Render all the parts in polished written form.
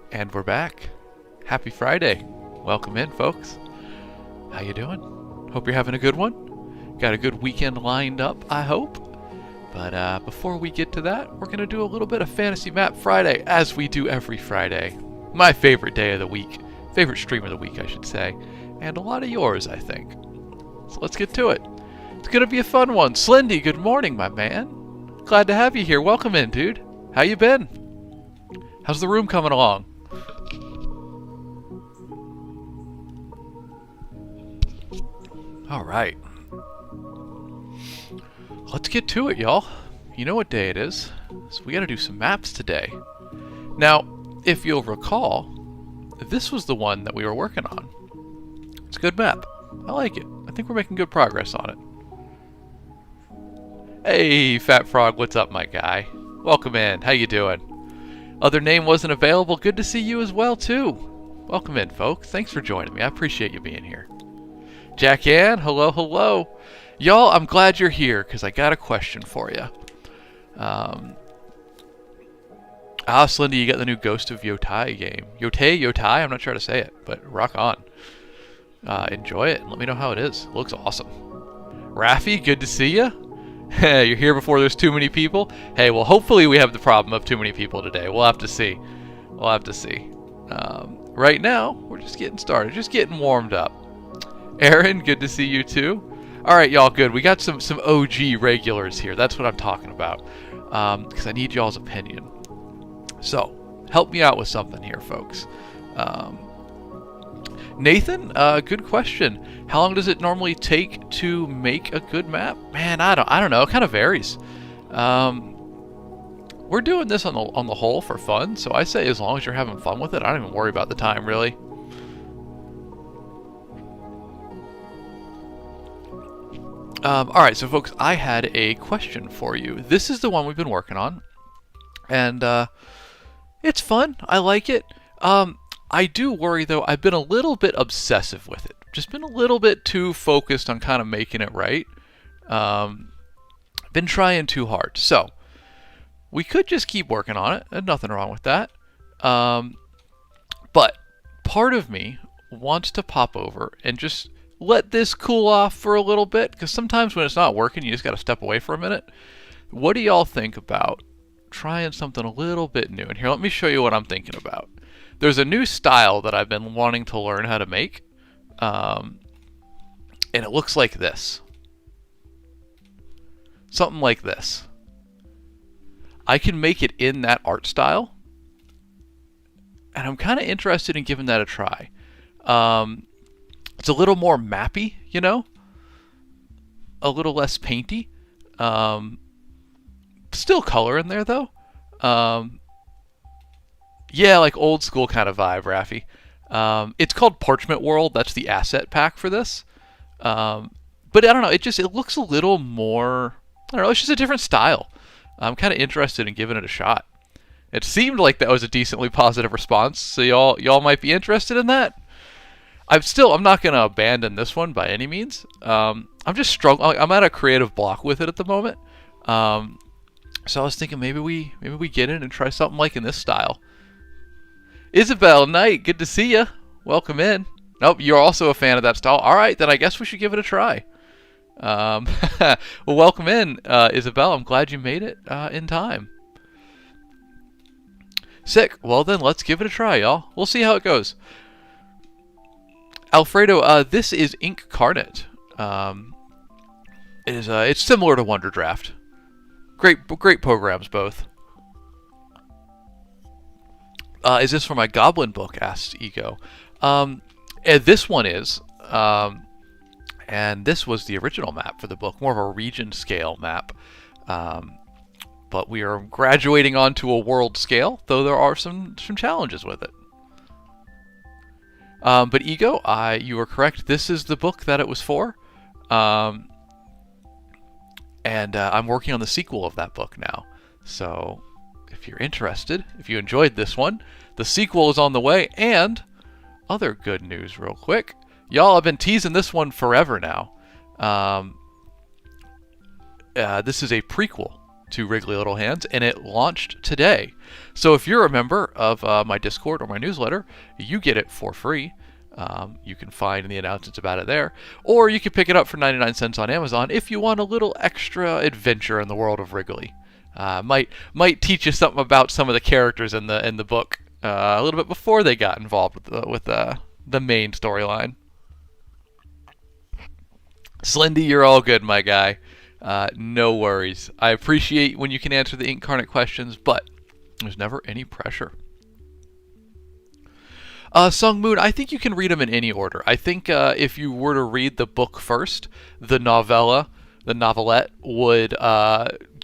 And we're back. Happy Friday. Welcome in, folks. How you doing? Hope you're having a good one. Got a good weekend lined up, I hope. But before we get to that, we're going to do a little bit of Fantasy Map Friday, as we do every Friday. My favorite day of the week. Favorite stream of the week, I should say. And a lot of yours, I think. So let's get to it. It's going to be a fun one. Slendy, good morning, my man. Glad to have you here. Welcome in, dude. How you been? How's the room coming along? All right. Let's get to it, y'all. You know what day it is, so we got to do some maps today. Now, if you'll recall, this was the one that we were working on. It's a good map. I like it. I think we're making good progress on it. Hey, Fat Frog, what's up, my guy? Welcome in. How you doing? Other name wasn't available. Good to see you as well, too. Welcome in, folks. Thanks for joining me. I appreciate you being here. Jack Ann, hello, hello. Y'all, I'm glad you're here, because I got a question for you. Slendy, you got the new Ghost of Yotai game. Yotai? I'm not sure how to say it, but rock on. Enjoy it, and let me know how it is. It looks awesome. Raffi, good to see you. You're here before there's too many people? Hey, well, hopefully we have the problem of too many people today. We'll have to see. We'll have to see. Right now, we're just getting started, just getting warmed up. Aaron, good to see you too. All right, y'all, good. We got some OG regulars here. That's what I'm talking about, because I need y'all's opinion. So, help me out with something here, folks. Nathan, good question. How long does it normally take to make a good map? Man, I don't know. It kind of varies. We're doing this on the whole for fun, so I say as long as you're having fun with it, I don't even worry about the time, really. Alright, so folks, I had a question for you. This is the one we've been working on, and it's fun. I like it. I do worry, though, I've been a little bit obsessive with it. Just been a little bit too focused on kind of making it right. Been trying too hard. So, we could just keep working on it, and nothing wrong with that. But part of me wants to pop over and just let this cool off for a little bit, because sometimes when it's not working, you just got to step away for a minute. What do y'all think about trying something a little bit new? And here, let me show you what I'm thinking about. There's a new style that I've been wanting to learn how to make, and it looks like this. Something like this. I can make it in that art style, and I'm kind of interested in giving that a try. It's a little more mappy, you know? A little less painty. Still color in there, though. Yeah, like old school kind of vibe, Raffi. It's called Parchment World. That's the asset pack for this. But I don't know. It looks a little more... I don't know. It's just a different style. I'm kind of interested in giving it a shot. It seemed like that was a decently positive response, so y'all might be interested in that. I'm not going to abandon this one by any means. I'm just struggling. I'm at a creative block with it at the moment. So I was thinking maybe we get in and try something like in this style. Isabel Knight, good to see you. Welcome in. Nope, you're also a fan of that style. All right, then I guess we should give it a try. Well, welcome in, Isabel. I'm glad you made it in time. Sick. Well, then let's give it a try, y'all. We'll see how it goes. Alfredo, this is Incarnate. It's similar to Wonder Draft. Great programs, both. Is this for my Goblin book? Asked Ego. And this one is. And this was the original map for the book, more of a region scale map. But we are graduating onto a world scale, though there are some challenges with it. But Ego, you were correct. This is the book that it was for. And I'm working on the sequel of that book now. So if you're interested, if you enjoyed this one, the sequel is on the way. And other good news real quick. Y'all have been teasing this one forever now. This is a prequel to Wriggly Little Hands, and it launched today. So if you're a member of my Discord or my newsletter, you get it for free. You can find the announcements about it there. Or you can pick it up for 99 cents on Amazon if you want a little extra adventure in the world of Wriggly. Might teach you something about some of the characters in the book a little bit before they got involved with the main storyline. Slendy, you're all good, my guy. No worries. I appreciate when you can answer the incarnate questions, but there's never any pressure. Sung Moon, I think you can read them in any order. I think if you were to read the book first, the novelette would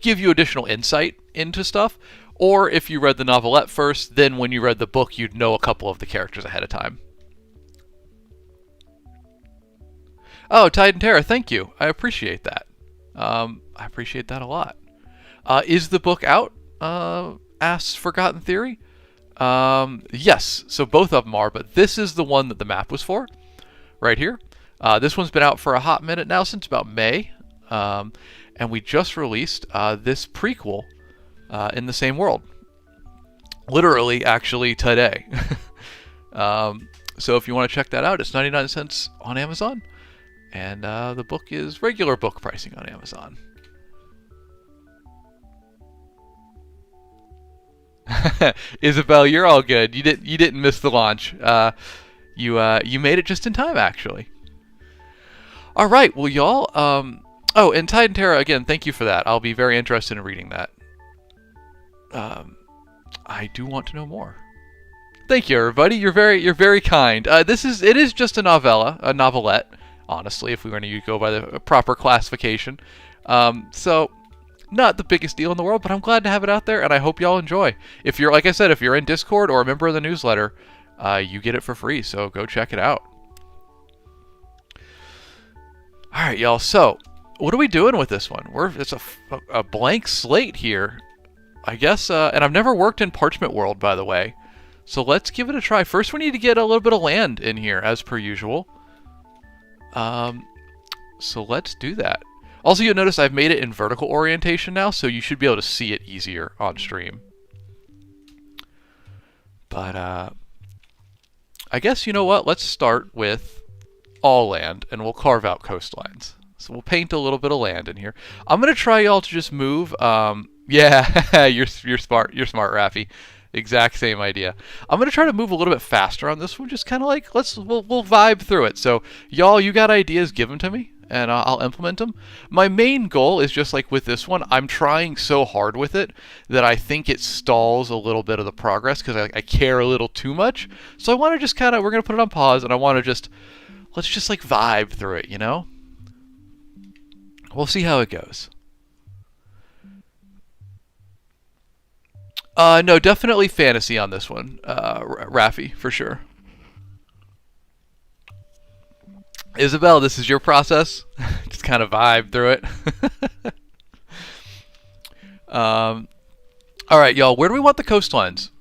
give you additional insight into stuff. Or if you read the novelette first, then when you read the book, you'd know a couple of the characters ahead of time. Oh, Titan Terra, thank you. I appreciate that. I appreciate that a lot. Is the book out? Asks Forgotten Theory. Yes, so both of them are, but this is the one that the map was for, right here. This one's been out for a hot minute now, since about May, and we just released this prequel in the same world. Literally, actually, today. So if you want to check that out, it's 99 cents on Amazon. And the book is regular book pricing on Amazon. Isabel, you're all good. You didn't miss the launch. You made it just in time, actually. All right, well, y'all. Oh, and Titan Terra again. Thank you for that. I'll be very interested in reading that. I do want to know more. Thank you, everybody. You're very kind. It is just a novelette. Honestly, if we were going to go by the proper classification. So, not the biggest deal in the world, but I'm glad to have it out there, and I hope y'all enjoy. If you're, like I said, if you're in Discord or a member of the newsletter, you get it for free, so go check it out. Alright, y'all, so, what are we doing with this one? It's a blank slate here, I guess, and I've never worked in Parchment World, by the way, so let's give it a try. First, we need to get a little bit of land in here, as per usual. So let's do that. Also, you'll notice I've made it in vertical orientation now, so you should be able to see it easier on stream. But, I guess, you know what? Let's start with all land, and we'll carve out coastlines. So we'll paint a little bit of land in here. I'm going to try y'all to just move. Yeah, you're smart. You're smart, Raffi. Exact same idea. I'm going to try to move a little bit faster on this one, just kind of like, we'll vibe through it. So, y'all, you got ideas, give them to me, and I'll implement them. My main goal is just like with this one, I'm trying so hard with it that I think it stalls a little bit of the progress because I care a little too much. So I want to just we're going to put it on pause, and I want to let's just like vibe through it, you know? We'll see how it goes. No, definitely fantasy on this one, Raffi, for sure. Isabel, this is your process. Just kind of vibe through it. All right, y'all, where do we want the coastlines?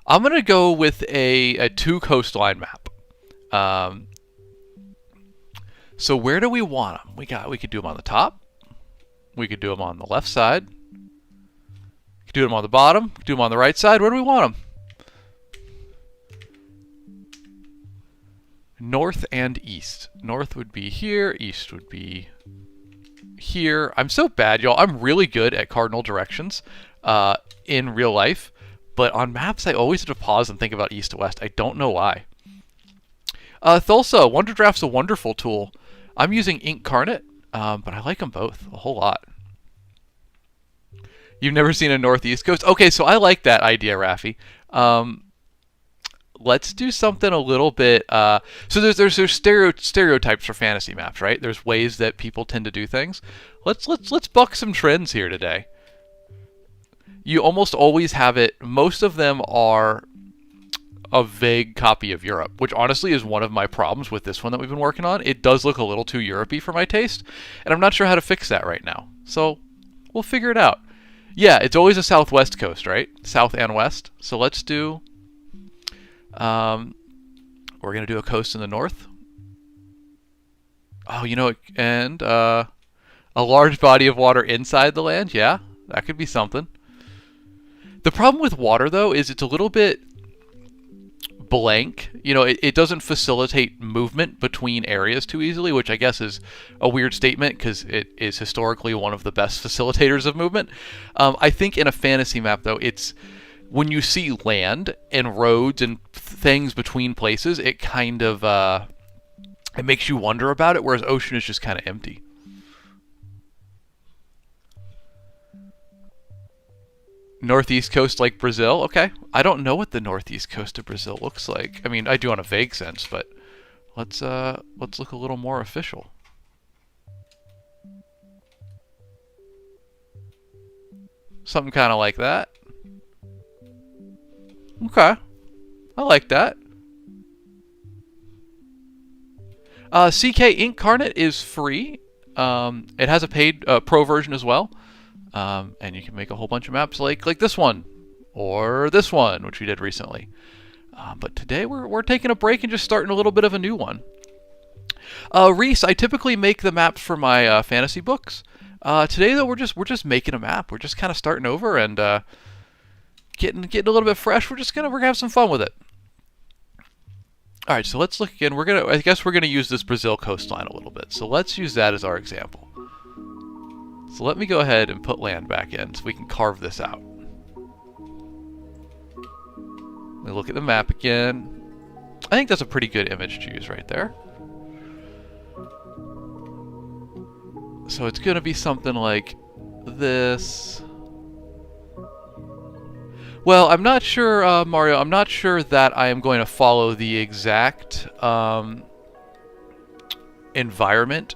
I'm going to go with a 2 coastline map. So where do we want them? We could do them on the top. We could do them on the left side. Do them on the bottom, do them on the right side. Where do we want them? North and east. North would be here, east would be here. I'm so bad, y'all. I'm really good at cardinal directions in real life, but on maps I always have to pause and think about east to west. I don't know why. Thulsa, Wonder Draft's a wonderful tool. I'm using Incarnate, but I like them both a whole lot. You've never seen a northeast coast? Okay, so I like that idea, Raffi. let's do something a little bit. So there's stereotypes for fantasy maps, right? There's ways that people tend to do things. Let's buck some trends here today. You almost always have it. Most of them are a vague copy of Europe, which honestly is one of my problems with this one that we've been working on. It does look a little too Europe-y for my taste, and I'm not sure how to fix that right now. So we'll figure it out. Yeah, it's always a southwest coast, right? South and west. So let's do. We're gonna do a coast in the north. Oh, and a large body of water inside the land. Yeah, that could be something. The problem with water, though, is it's a little bit blank. It doesn't facilitate movement between areas too easily, which I guess is a weird statement because it is historically one of the best facilitators of movement. I think in a fantasy map, though, it's when you see land and roads and things between places, it kind of it makes you wonder about it, whereas ocean is just kind of empty. Northeast coast like Brazil. Okay. I don't know what the northeast coast of Brazil looks like. I mean, I do on a vague sense, but let's look a little more official. Something kind of like that. Okay. I like that. CK Incarnate is free. It has a paid pro version as well. And you can make a whole bunch of maps like this one or this one, which we did recently. But today we're taking a break and just starting a little bit of a new one. Reese, I typically make the maps for my fantasy books. Today though, we're just making a map. We're just kind of starting over and getting a little bit fresh. We're gonna have some fun with it. All right, so let's look again. I guess we're gonna use this Brazil coastline a little bit. So let's use that as our example. So let me go ahead and put land back in so we can carve this out. We look at the map again. I think that's a pretty good image to use right there. So it's going to be something like this. Well, I'm not sure, Mario, I'm not sure that I am going to follow the exact environment.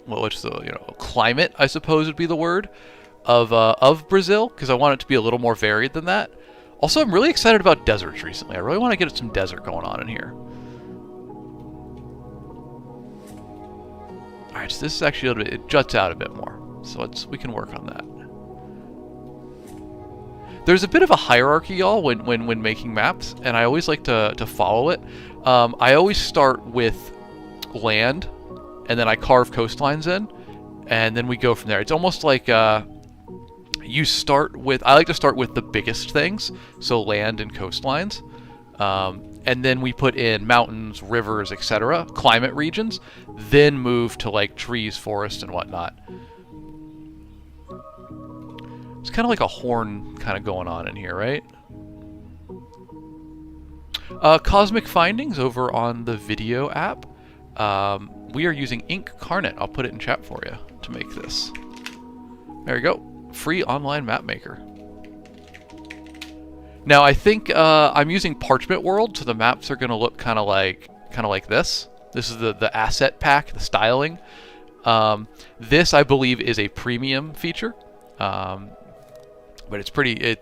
Well, which the climate, I suppose, would be the word of Brazil, because I want it to be a little more varied than that. Also, I'm really excited about deserts recently. I really want to get some desert going on in here. All right, so this is actually a little bit. It juts out a bit more, so we can work on that. There's a bit of a hierarchy, y'all, when making maps, and I always like to follow it. I always start with land, and then I carve coastlines in, and then we go from there. It's almost like you start with. I like to start with the biggest things, so land and coastlines, and then we put in mountains, rivers, etc., climate regions, then move to like trees, forests, and whatnot. It's kind of like a horn kind of going on in here, right? Cosmic Findings over on the video app. We are using Incarnate. I'll put it in chat for you to make this. There you go. Free online map maker. Now I think I'm using Parchment World, so the maps are going to look kind of like this. This is the asset pack, the styling. This I believe is a premium feature. But it's pretty.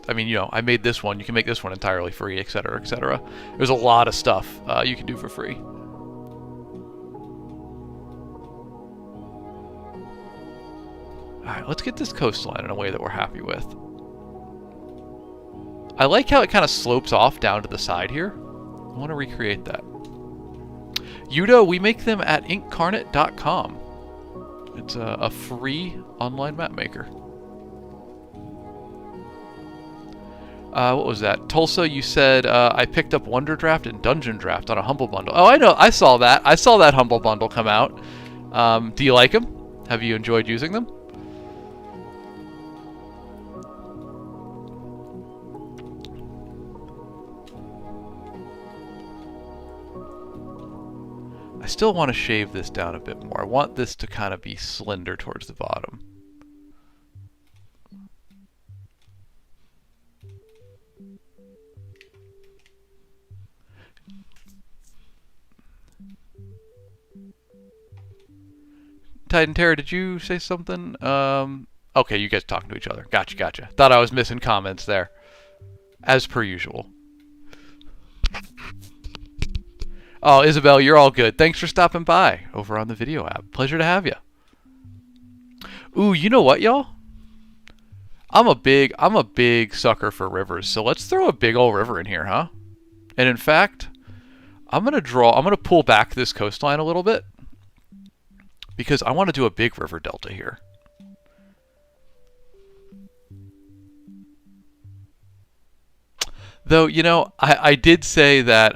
I mean, I made this one. You can make this one entirely free, etc., etc. There's a lot of stuff you can do for free. Alright, let's get this coastline in a way that we're happy with. I like how it kind of slopes off down to the side here. I want to recreate that. Yudo, we make them at incarnate.com. It's a free online map maker. What was that? Tulsa, you said, I picked up Wonder Draft and Dungeon Draft on a Humble Bundle. Oh, I know. I saw that. I saw that Humble Bundle come out. Do you like them? Have you enjoyed using them? I still want to shave this down a bit more. I want this to kind of be slender towards the bottom. Titan Terror, did you say something? Okay, you guys talking to each other. Gotcha, gotcha. Thought I was missing comments there. As per usual. Oh, Isabel, you're all good. Thanks for stopping by over on the video app. Pleasure to have you. Ooh, you know what, y'all? I'm a big sucker for rivers, so let's throw a big old river in here, huh? And in fact, I'm gonna pull back this coastline a little bit because I want to do a big river delta here. Though, you know, I did say that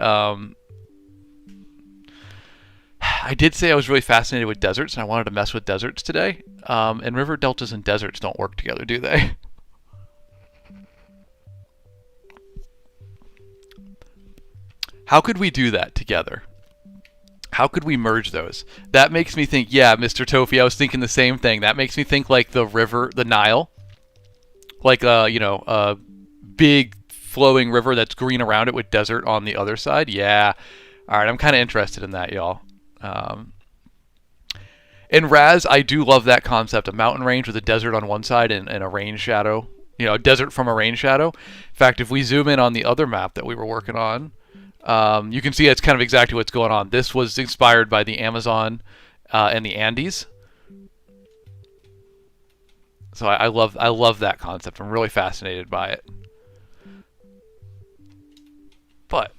I did say I was really fascinated with deserts and I wanted to mess with deserts today. And river deltas and deserts don't work together, do they? How could we do that together? How could we merge those? That makes me think, yeah, Mr. Tofi, I was thinking the same thing. That makes me think like the river, the Nile. Like, you know, a big flowing river that's green around it with desert on the other side. Yeah. All right, I'm kind of interested in that, y'all. In Raz, I do love that concept, a mountain range with a desert on one side and a rain shadow. You know, a desert from a rain shadow. In fact, if we zoom in on the other map that we were working on, you can see it's kind of exactly what's going on. This was inspired by the Amazon and the Andes. So I love that concept. I'm really fascinated by it. But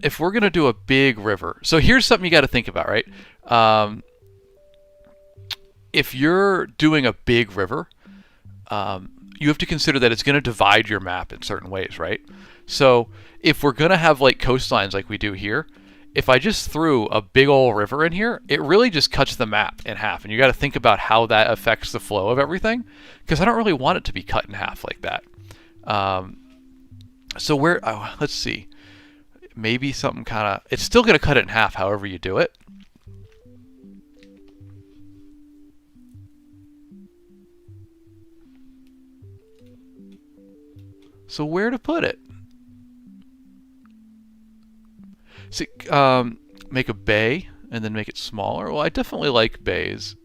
if we're going to do a big river, so here's something you got to think about, right? If you're doing a big river, you have to consider that it's going to divide your map in certain ways, right? So if we're going to have like coastlines like we do here, if I just threw a big old river in here, it really just cuts the map in half. And you got to think about how that affects the flow of everything, because I don't really want it to be cut in half like that. So let's see. Maybe something kind of, it's still going to cut it in half however you do it. So where to put it? See, make a bay and then make it smaller. Well, I definitely like bays.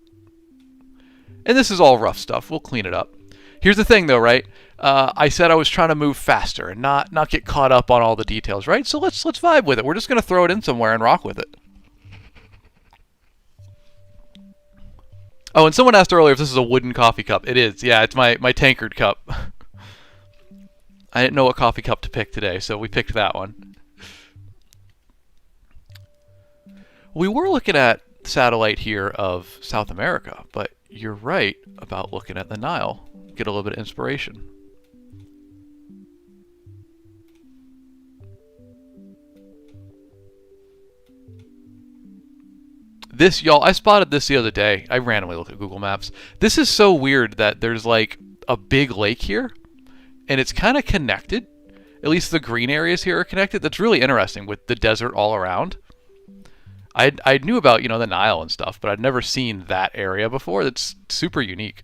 And this is all rough stuff. We'll clean it up. Here's the thing, though, right? I said I was trying to move faster and not get caught up on all the details, right? So let's vibe with it. We're just gonna throw it in somewhere and rock with it. Oh, and someone asked earlier if this is a wooden coffee cup. It is. Yeah, it's my tankard cup. I didn't know what coffee cup to pick today, so we picked that one. We were looking at satellite here of South America, but you're right about looking at the Nile. Get a little bit of inspiration. This, y'all, I spotted this the other day. I randomly look at Google Maps. This is so weird that there's like a big lake here, and it's kind of connected. At least the green areas here are connected. That's really interesting with the desert all around. I knew about, you know, the Nile and stuff, but I'd never seen that area before. That's super unique.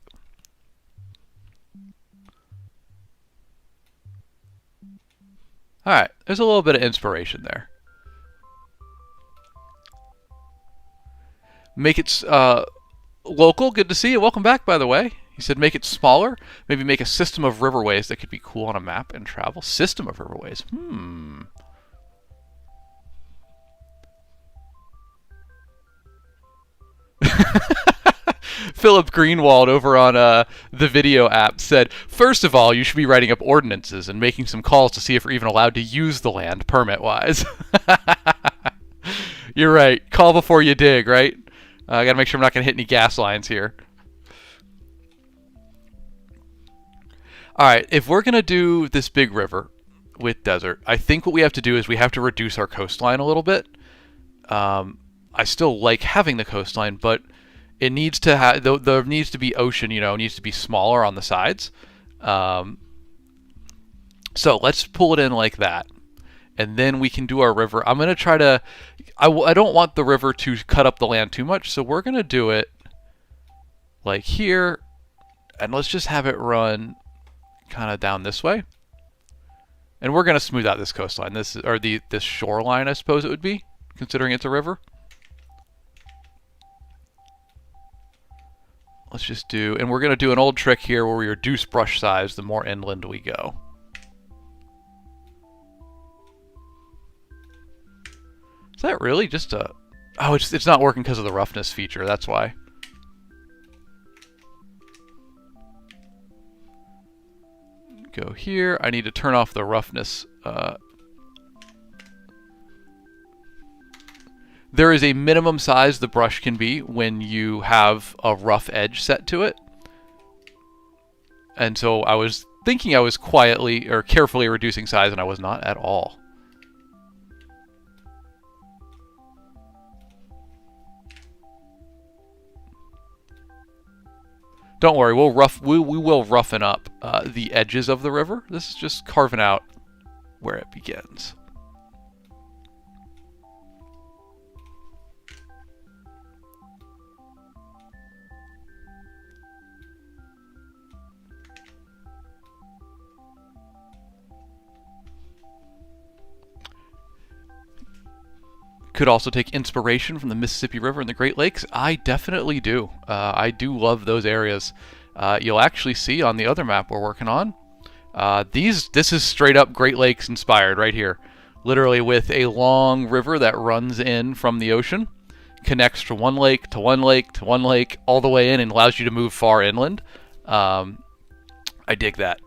All right, there's a little bit of inspiration there. Make it local. Good to see you. Welcome back, by the way. He said make it smaller. Maybe make a system of riverways that could be cool on a map and travel. System of riverways. Philip Greenwald over on the video app said, first of all, you should be writing up ordinances and making some calls to see if we're even allowed to use the land permit-wise. You're right. Call before you dig, right? I gotta make sure I'm not gonna hit any gas lines here. Alright, if we're gonna do this big river with desert, I think what we have to do is we have to reduce our coastline a little bit. I still like having the coastline, but it needs to have, there needs to be ocean, you know, it needs to be smaller on the sides. So let's pull it in like that. And then we can do our river. I'm going to try to, I don't want the river to cut up the land too much, so we're going to do it like here. And let's just have it run kind of down this way. And we're going to smooth out this coastline. This shoreline, I suppose it would be, considering it's a river. Let's just do, and we're going to do an old trick here where we reduce brush size the more inland we go. Is that really just a... Oh, it's not working because of the roughness feature, that's why. Go here. I need to turn off the roughness. There is a minimum size the brush can be when you have a rough edge set to it. And so I was thinking I was quietly or carefully reducing size, and I was not at all. Don't worry, we will roughen up the edges of the river. This is just carving out where it begins. Could also take inspiration from the Mississippi River and the Great Lakes. I definitely do. I do love those areas. You'll actually see on the other map we're working on. This is straight up Great Lakes inspired right here. Literally with a long river that runs in from the ocean, connects to one lake, to one lake, to one lake, all the way in, and allows you to move far inland. I dig that.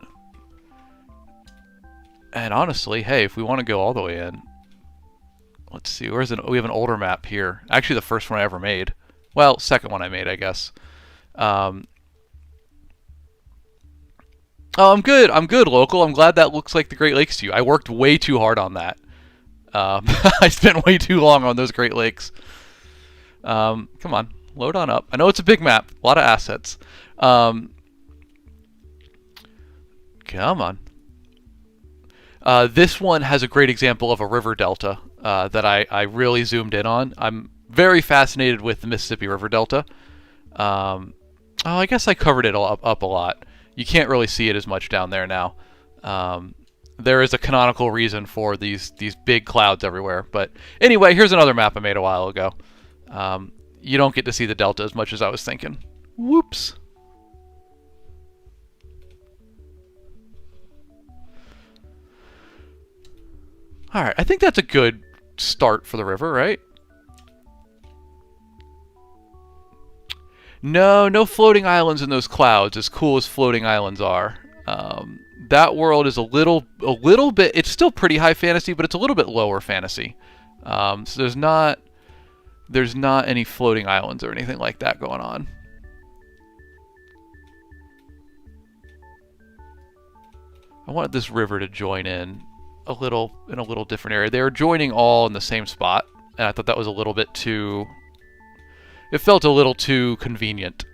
And honestly, hey, if we want to go all the way in, let's see, we have an older map here. Actually, the first one I ever made. Well, second one I made, I guess. Oh, I'm good. I'm good, local. I'm glad that looks like the Great Lakes to you. I worked way too hard on that. I spent way too long on those Great Lakes. Come on, load on up. I know it's a big map, a lot of assets. Come on. This one has a great example of a river delta that I really zoomed in on. I'm very fascinated with the Mississippi River Delta. Oh, I guess I covered it up a lot. You can't really see it as much down there now. There is a canonical reason for these big clouds everywhere. But anyway, here's another map I made a while ago. You don't get to see the delta as much as I was thinking. Whoops. Alright, I think that's a good start for the river, right? No floating islands in those clouds, as cool as floating islands are. That world is a little bit, it's still pretty high fantasy, but it's a little bit lower fantasy. So there's not any floating islands or anything like that going on. I wanted this river to join in a little different area. They were joining all in the same spot, and I thought that was a little bit too... It felt a little too convenient.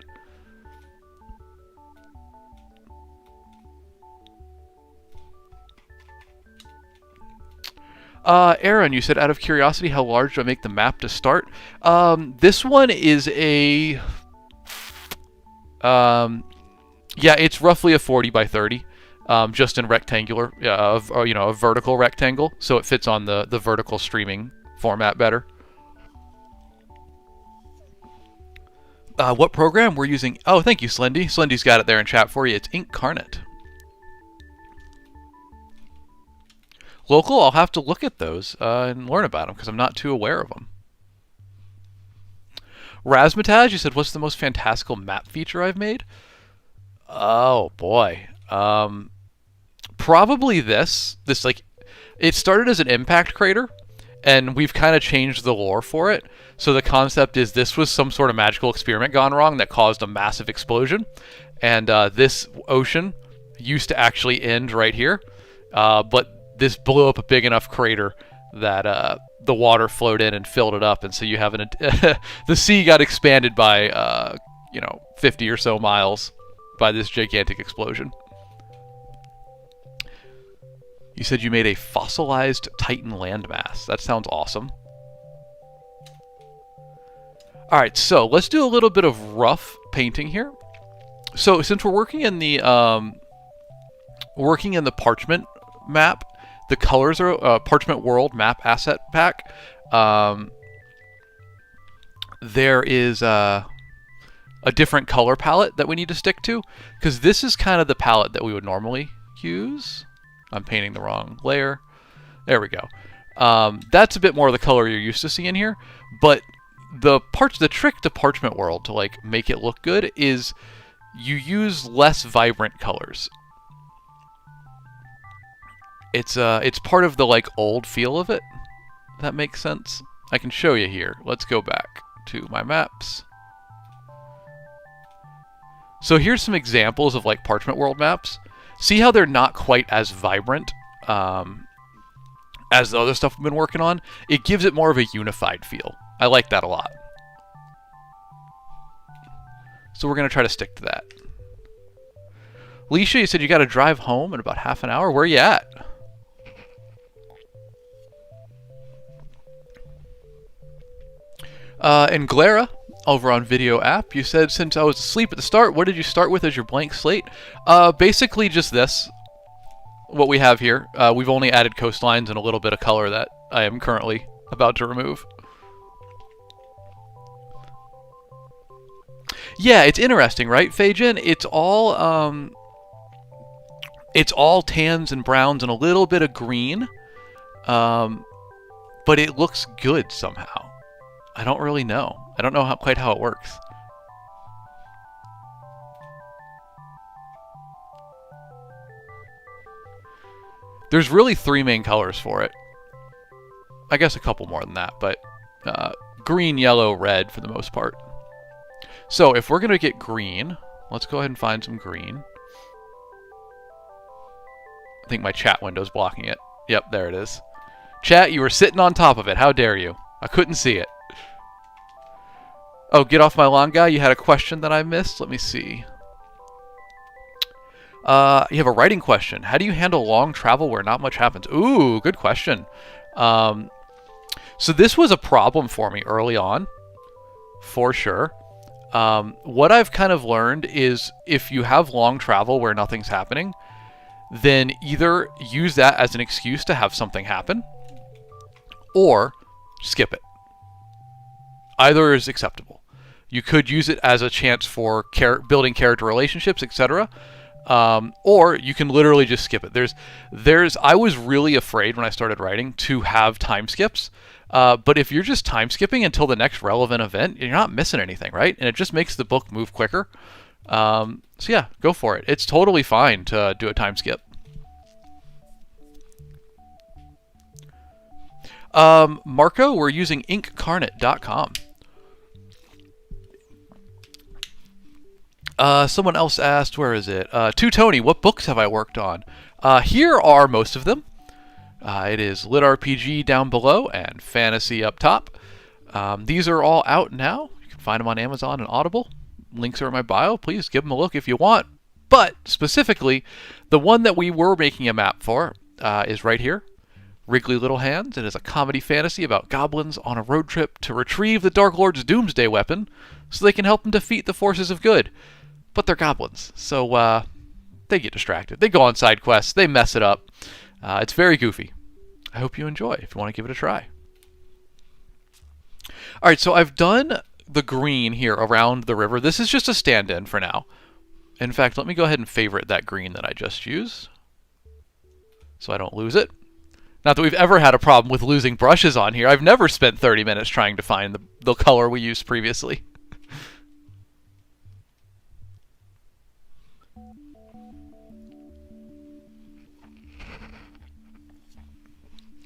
Aaron, you said, out of curiosity, how large do I make the map to start? This one is a... yeah, it's roughly a 40 by 30. Just in rectangular, a vertical rectangle, so it fits on the vertical streaming format better. What program we're using? Oh, thank you, Slendy. Slendy's got it there in chat for you. It's Incarnate. Local, I'll have to look at those and learn about them because I'm not too aware of them. Razmataz, you said, what's the most fantastical map feature I've made? Oh boy. Probably this like, it started as an impact crater, and we've kind of changed the lore for it. So the concept is this was some sort of magical experiment gone wrong that caused a massive explosion, and this ocean used to actually end right here, but this blew up a big enough crater that the water flowed in and filled it up, and so you have the sea got expanded by 50 or so miles by this gigantic explosion. You said you made a fossilized Titan landmass. That sounds awesome. Alright, so let's do a little bit of rough painting here. So since we're working in the parchment map, the colors are Parchment World map asset pack. There is a different color palette that we need to stick to, because this is kind of the palette that we would normally use. I'm painting the wrong layer. There we go. That's a bit more of the color you're used to seeing here, but the trick to Parchment World to like make it look good is you use less vibrant colors. It's part of the like old feel of it. If that makes sense. I can show you here. Let's go back to my maps. So here's some examples of like Parchment World maps. See how they're not quite as vibrant as the other stuff we've been working on? It gives it more of a unified feel. I like that a lot. So we're going to try to stick to that. Leisha, you said you got to drive home in about half an hour. Where are you at? And Glara, over on Video App, you said, since I was asleep at the start, what did you start with as your blank slate? Basically just this. What we have here. We've only added coastlines and a little bit of color that I am currently about to remove. Yeah, it's interesting, right, Feijin? It's all tans and browns and a little bit of green. But it looks good somehow. I don't really know. I don't know quite how it works. There's really 3 main colors for it. I guess a couple more than that, but green, yellow, red for the most part. So if we're going to get green, let's go ahead and find some green. I think my chat window's blocking it. Yep, there it is. Chat, you were sitting on top of it. How dare you? I couldn't see it. Oh, get off my lawn, guy. You had a question that I missed? Let me see. You have a writing question. How do you handle long travel where not much happens? Ooh, good question. So this was a problem for me early on, for sure. What I've kind of learned is if you have long travel where nothing's happening, then either use that as an excuse to have something happen, or skip it. Either is acceptable. You could use it as a chance for building character relationships, etc. Or you can literally just skip it. I was really afraid when I started writing to have time skips. But if you're just time skipping until the next relevant event, you're not missing anything, right? And it just makes the book move quicker. So yeah, go for it. It's totally fine to do a time skip. Marco, we're using inkcarnate.com. Someone else asked, where is it? To Tony, what books have I worked on? Here are most of them. It is Lit RPG down below and Fantasy up top. These are all out now. You can find them on Amazon and Audible. Links are in my bio. Please give them a look if you want. But specifically, the one that we were making a map for is right here. Wriggly Little Hands. It is a comedy fantasy about goblins on a road trip to retrieve the Dark Lord's doomsday weapon so they can help them defeat the forces of good. But they're goblins, so they get distracted. They go on side quests. They mess it up. It's very goofy. I hope you enjoy if you want to give it a try. All right, so I've done the green here around the river. This is just a stand-in for now. In fact, let me go ahead and favorite that green that I just used so I don't lose it. Not that we've ever had a problem with losing brushes on here. I've never spent 30 minutes trying to find the color we used previously.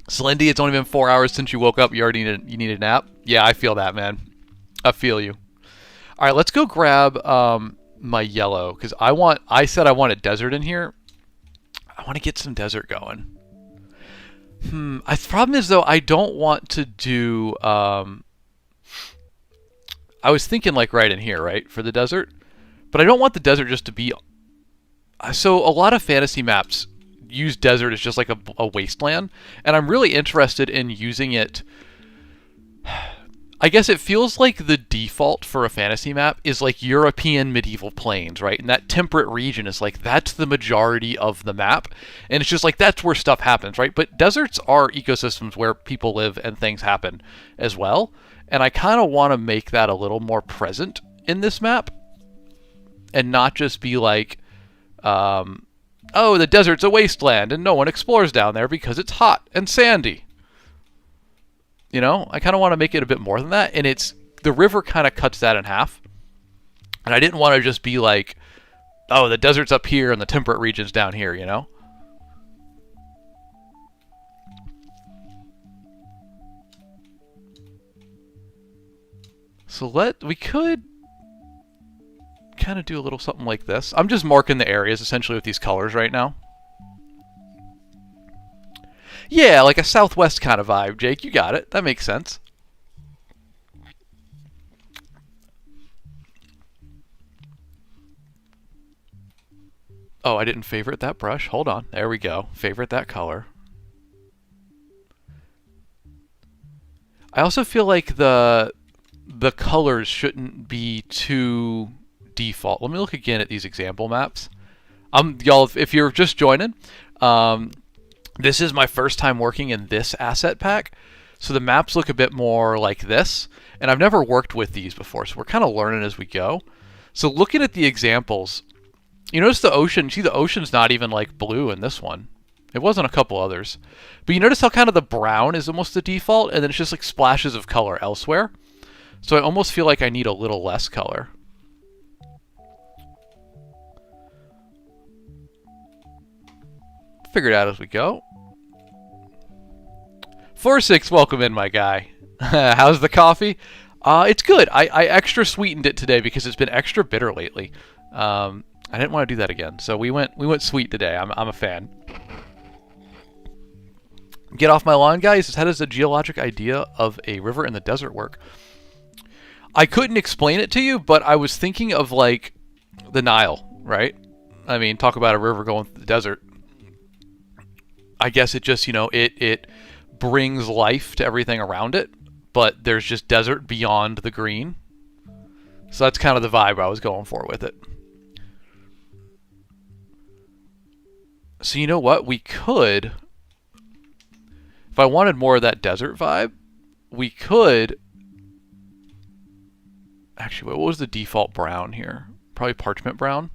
Slendy, it's only been 4 hours since you woke up. You already need a nap? Yeah, I feel that, man. I feel you. All right, let's go grab my yellow, because I said I want a desert in here. I want to get some desert going. The problem is, though, I don't want to do... I was thinking, like, right in here, right, for the desert. But I don't want the desert just to be... So, a lot of fantasy maps use desert as just like a wasteland, and I'm really interested in using it. I guess it feels like the default for a fantasy map is like European medieval plains, right? And that temperate region is like, that's the majority of the map, and it's just like that's where stuff happens, right? But deserts are ecosystems where people live and things happen as well, and I kind of want to make that a little more present in this map. and not just be like, oh, the desert's a wasteland and no one explores down there because it's hot and sandy. You know, I kind of want to make it a bit more than that, and the river kind of cuts that in half. And I didn't want to just be like, oh, the desert's up here and the temperate region's down here, you know? So we could kind of do a little something like this. I'm just marking the areas essentially with these colors right now. Yeah, like a Southwest kind of vibe, Jake. You got it. That makes sense. Oh, I didn't favorite that brush. Hold on. There we go. Favorite that color. I also feel like the colors shouldn't be too default. Let me look again at these example maps. Y'all, if you're just joining, this is my first time working in this asset pack, so the maps look a bit more like this, and I've never worked with these before, so we're kind of learning as we go. So looking at the examples, you notice the ocean. See, the ocean's not even like blue in this one. It was on a couple others. But you notice how kind of the brown is almost the default, and then it's just like splashes of color elsewhere. So I almost feel like I need a little less color. Figure it out as we go. 4-6, welcome in, my guy. How's the coffee? It's good. I extra sweetened it today because it's been extra bitter lately. I didn't want to do that again, so we went sweet today. I'm a fan. Get off my lawn, guys. How does the geologic idea of a river in the desert work? I couldn't explain it to you, but I was thinking of like the Nile, right? I mean, talk about a river going through the desert. I guess it just, it brings life to everything around it, but there's just desert beyond the green. So that's kind of the vibe I was going for with it. So you know what? We could, if I wanted more of that desert vibe, we could, actually, what was the default brown here? Probably parchment brown.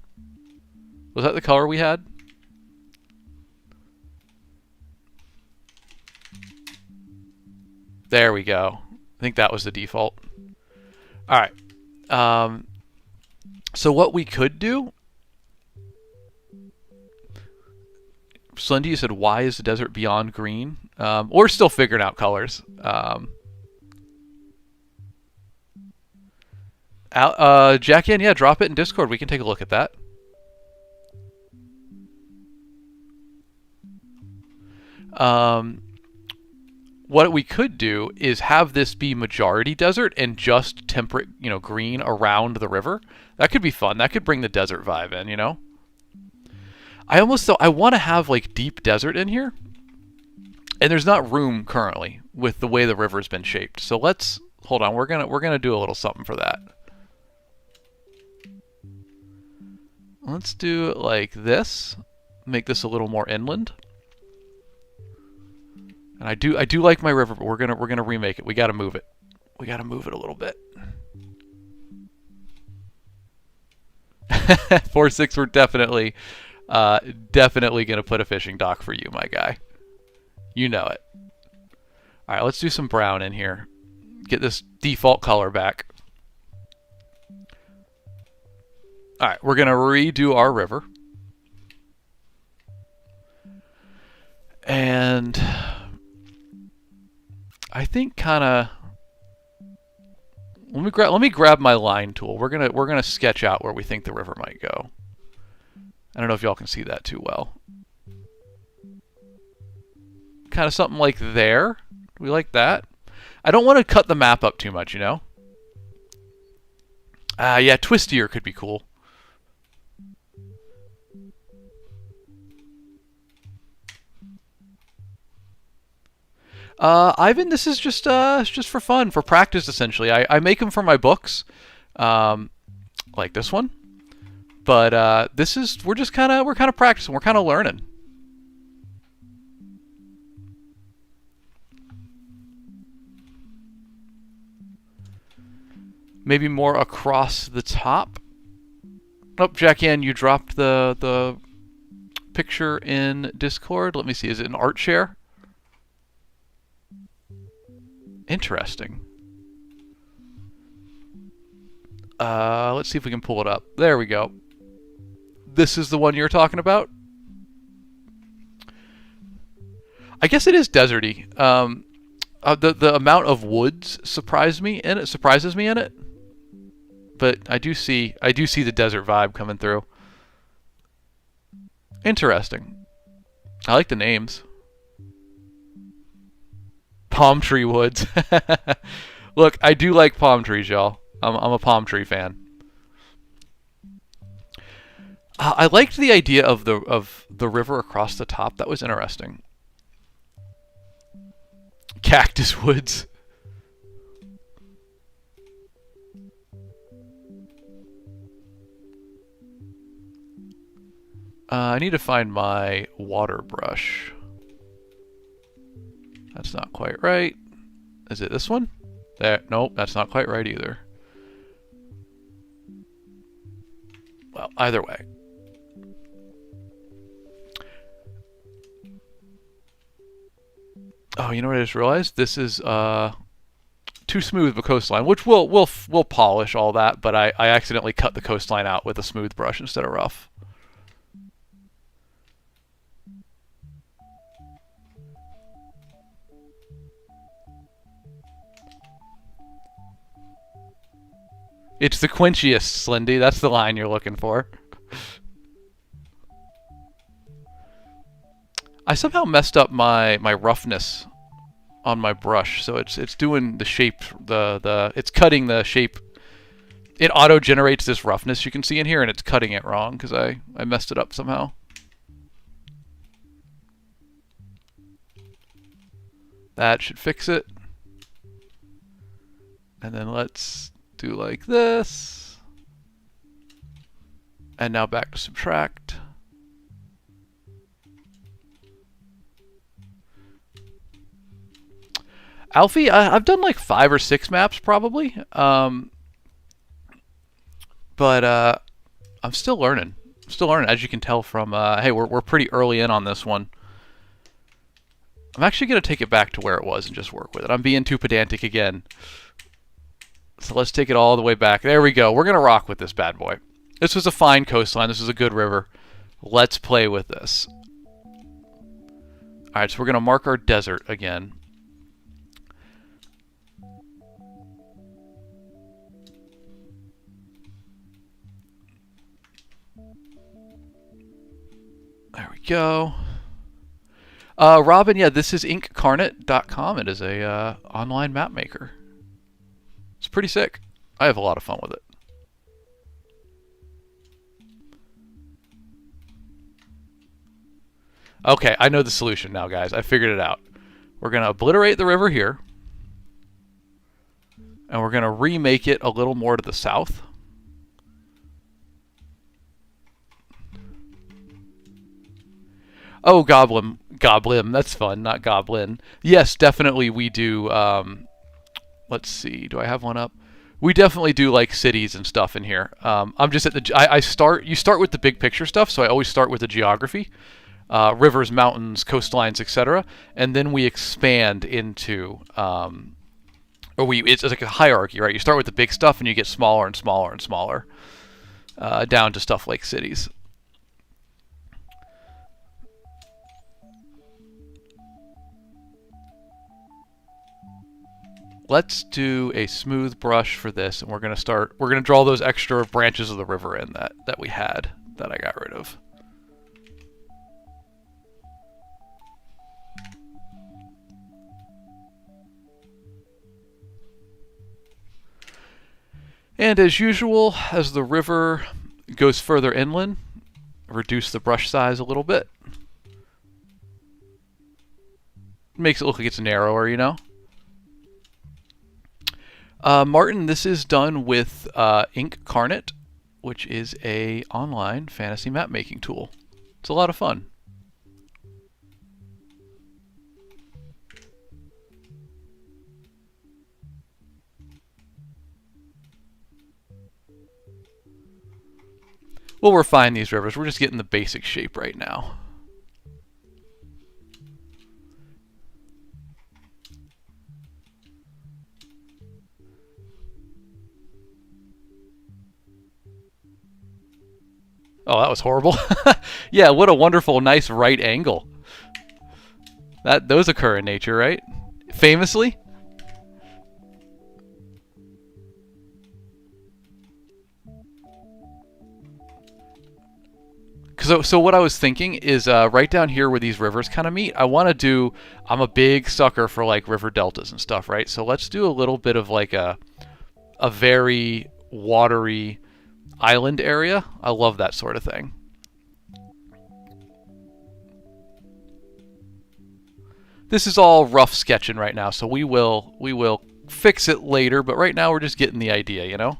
Was that the color we had? There we go. I think that was the default. All right. So what we could do, Slendy, you said, why is the desert beyond green? We're still figuring out colors. Jackie, yeah, drop it in Discord. We can take a look at that. What we could do is have this be majority desert and just temperate, green around the river. That could be fun. That could bring the desert vibe in, I want to have like deep desert in here, and there's not room currently with the way the river's been shaped. So let's hold on. We're gonna do a little something for that. Let's do it like this. Make this a little more inland. And I do like my river, but we're gonna remake it. We gotta move it. We gotta move it a little bit. 4-6, we're definitely gonna put a fishing dock for you, my guy. You know it. All right, let's do some brown in here. Get this default color back. All right, we're gonna redo our river. And I think kind of let me grab my line tool. We're gonna sketch out where we think the river might go. I don't know if y'all can see that too well. Kind of something like there. We like that. I don't want to cut the map up too much, yeah, twistier could be cool. Ivan, this is just for fun, for practice, essentially. I make them for my books, like this one. But we're kind of practicing. We're kind of learning. Maybe more across the top. Oh, Jackie-Ann, you dropped the picture in Discord. Let me see. Is it an art share? Interesting. Let's see if we can pull it up. There we go. This is the one you're talking about? I guess it is deserty. The amount of woods surprises me in it. But I do see the desert vibe coming through. Interesting. I like the names. Palm tree woods. Look, I do like palm trees, y'all. I'm a palm tree fan. I liked the idea of the river across the top. That was interesting. Cactus woods. I need to find my water brush. That's not quite right. Is it this one? There. Nope, that's not quite right either. Well, either way. Oh, you know what I just realized? This is too smooth of a coastline, which we'll polish all that, but I accidentally cut the coastline out with a smooth brush instead of rough. It's the quenchiest, Slendy. That's the line you're looking for. I somehow messed up my roughness on my brush, so it's doing the shape, it's cutting the shape. It auto generates this roughness you can see in here, and it's cutting it wrong because I messed it up somehow. That should fix it. And then let's do like this. And now back to subtract. Alfie, I've done like 5 or 6 maps probably. But I'm still learning. As you can tell from, hey, we're pretty early in on this one. I'm actually going to take it back to where it was and just work with it. I'm being too pedantic again. So let's take it all the way back. There we go. We're going to rock with this bad boy. This was a fine coastline. This was a good river. Let's play with this. Alright, so we're going to mark our desert again. There we go. Robin, yeah, this is inkcarnate.com. It is a online map maker. It's pretty sick. I have a lot of fun with it. Okay, I know the solution now, guys. I figured it out. We're going to obliterate the river here. And we're going to remake it a little more to the south. Oh, Goblin. Goblin. That's fun, not Goblin. Yes, definitely we do. Let's see. Do I have one up? We definitely do like cities and stuff in here. I'm just at the. You start with the big picture stuff, so I always start with the geography, rivers, mountains, coastlines, etc., and then we expand into. It's like a hierarchy, right? You start with the big stuff, and you get smaller and smaller and smaller, down to stuff like cities. Let's do a smooth brush for this, and we're gonna draw those extra branches of the river in that we had that I got rid of. And as usual, as the river goes further inland, reduce the brush size a little bit. Makes it look like it's narrower, you know? Martin, this is done with Inkcarnate, which is a online fantasy map making tool. It's a lot of fun. We'll refine these rivers. We're just getting the basic shape right now. Oh, that was horrible. Yeah, what a wonderful, nice right angle. Those occur in nature, right? Famously. So what I was thinking is right down here where these rivers kind of meet, I want to do, I'm a big sucker for like river deltas and stuff, right? So let's do a little bit of like a very watery island area. I love that sort of thing. This is all rough sketching right now, so we will fix it later, but right now we're just getting the idea, you know?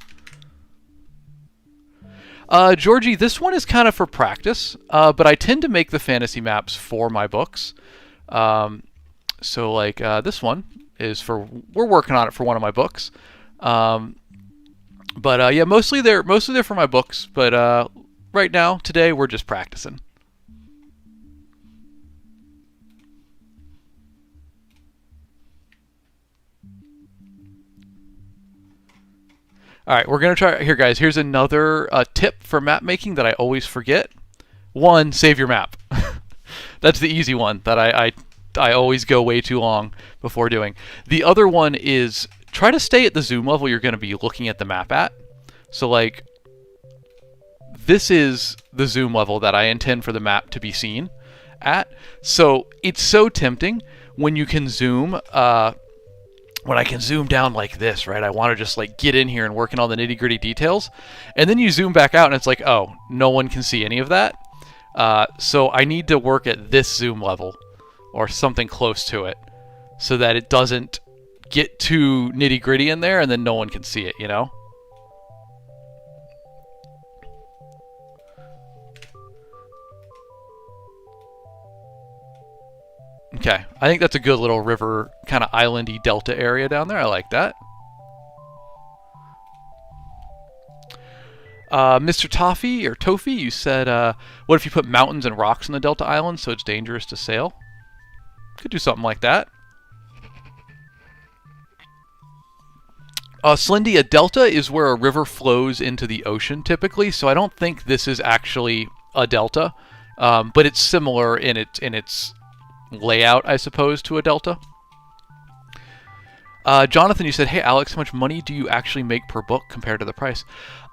Georgie, this one is kind of for practice, but I tend to make the fantasy maps for my books. So like this one is for, we're working on it for one of my books. But yeah, mostly they're for my books, but right now, today, we're just practicing. All right, we're going to try here, guys. Here's another tip for map making that I always forget. One, save your map. That's the easy one that I always go way too long before doing. The other one is try to stay at the zoom level you're going to be looking at the map at. So like, this is the zoom level that I intend for the map to be seen at. So it's so tempting when you can zoom, when I can zoom down like this, right? I want to just like get in here and work in all the nitty gritty details. And then you zoom back out and it's like, oh, no one can see any of that. So I need to work at this zoom level or something close to it so that it doesn't get too nitty gritty in there and then no one can see it, you know? Okay, I think that's a good little river, kind of islandy delta area down there. I like that. Mr. Toffee, or Toffee, you said, what if you put mountains and rocks in the delta island so it's dangerous to sail? Could do something like that. Slendy, a delta is where a river flows into the ocean typically, so I don't think this is actually a delta, but it's similar in its layout, I suppose, to a delta. Jonathan, you said, hey, Alex, how much money do you actually make per book compared to the price?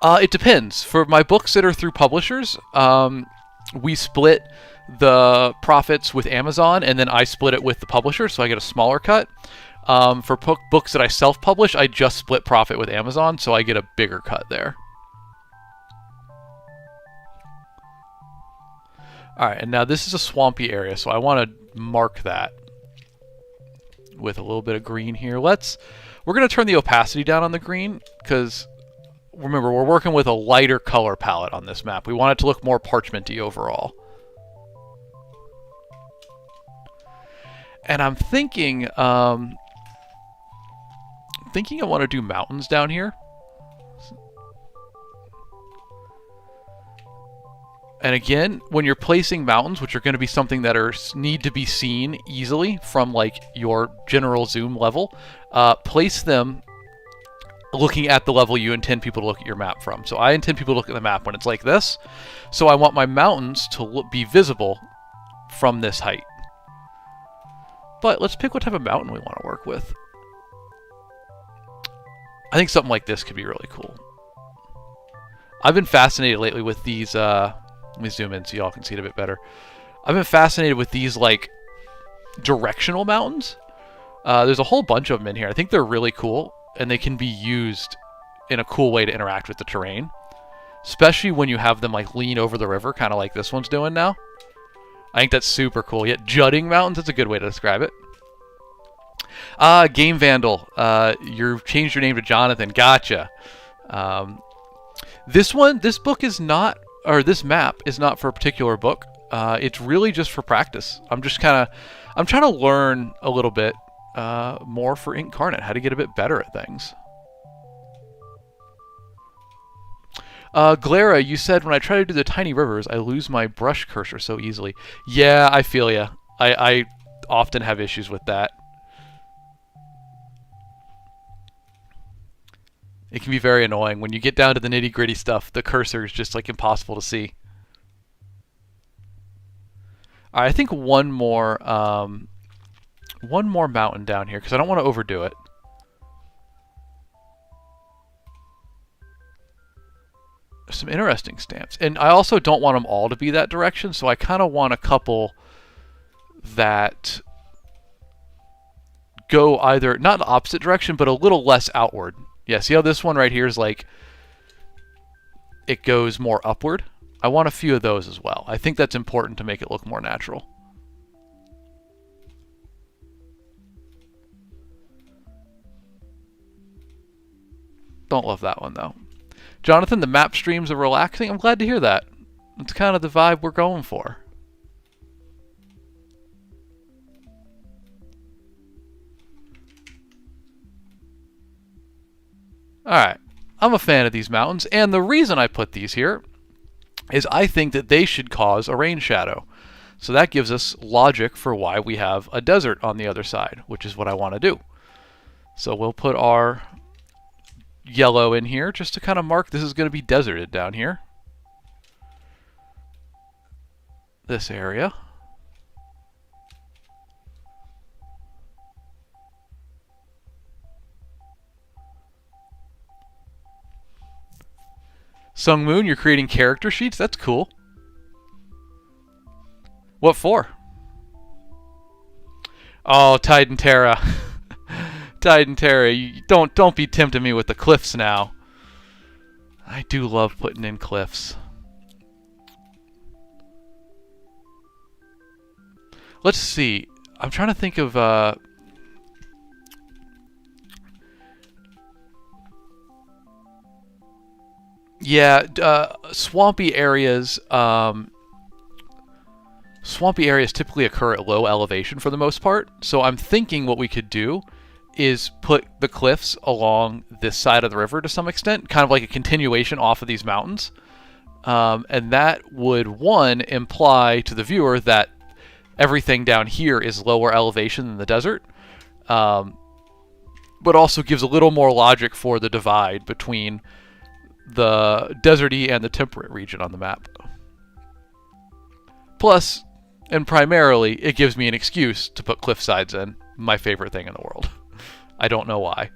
It depends. For my books that are through publishers, we split the profits with Amazon, and then I split it with the publisher, so I get a smaller cut. For books that I self-publish, I just split profit with Amazon, so I get a bigger cut there. Alright, and now this is a swampy area, so I want to mark that with a little bit of green here. We're going to turn the opacity down on the green, because remember, we're working with a lighter color palette on this map. We want it to look more parchmenty overall. And I'm thinking, I want to do mountains down here. And again, when you're placing mountains, which are going to be something that need to be seen easily from like your general zoom level, place them looking at the level you intend people to look at your map from. So I intend people to look at the map when it's like this. So I want my mountains to be visible from this height. But let's pick what type of mountain we want to work with. I think something like this could be really cool. I've been fascinated lately with these, let me zoom in so y'all can see it a bit better. I've been fascinated with these, like, directional mountains. There's a whole bunch of them in here. I think they're really cool, and they can be used in a cool way to interact with the terrain. Especially when you have them, like, lean over the river, kind of like this one's doing now. I think that's super cool. Yet jutting mountains, that's a good way to describe it. Game Vandal, you've changed your name to Jonathan. Gotcha. This book is not, or this map is not for a particular book. It's really just for practice. I'm trying to learn a little bit more for Incarnate, how to get a bit better at things. Glara, you said when I try to do the tiny rivers, I lose my brush cursor so easily. Yeah, I feel ya. I often have issues with that. It can be very annoying. When you get down to the nitty-gritty stuff, the cursor is just like impossible to see. All right, I think one more mountain down here because I don't want to overdo it. Some interesting stamps, and I also don't want them all to be that direction, so I kind of want a couple that go either not the opposite direction, but a little less outward. Yeah, see how this one right here is like it goes more upward? I want a few of those as well. I think that's important to make it look more natural. Don't love that one though. Jonathan, the map streams are relaxing. I'm glad to hear that. It's kind of the vibe we're going for. Alright, I'm a fan of these mountains, and the reason I put these here is I think that they should cause a rain shadow. So that gives us logic for why we have a desert on the other side, which is what I want to do. So we'll put our yellow in here just to kind of mark this is going to be deserted down here. This area. Sung Moon, you're creating character sheets? That's cool. What for? Oh, Tide and Terra. Tide and Terra, you don't be tempting me with the cliffs now. I do love putting in cliffs. Let's see. I'm trying to think of swampy areas. Swampy areas typically occur at low elevation for the most part. So I'm thinking what we could do is put the cliffs along this side of the river to some extent, kind of like a continuation off of these mountains. And that would, one, imply to the viewer that everything down here is lower elevation than the desert, but also gives a little more logic for the divide between the deserty and the temperate region on the map. Plus, and primarily, it gives me an excuse to put cliff sides in, my favorite thing in the world. I don't know why.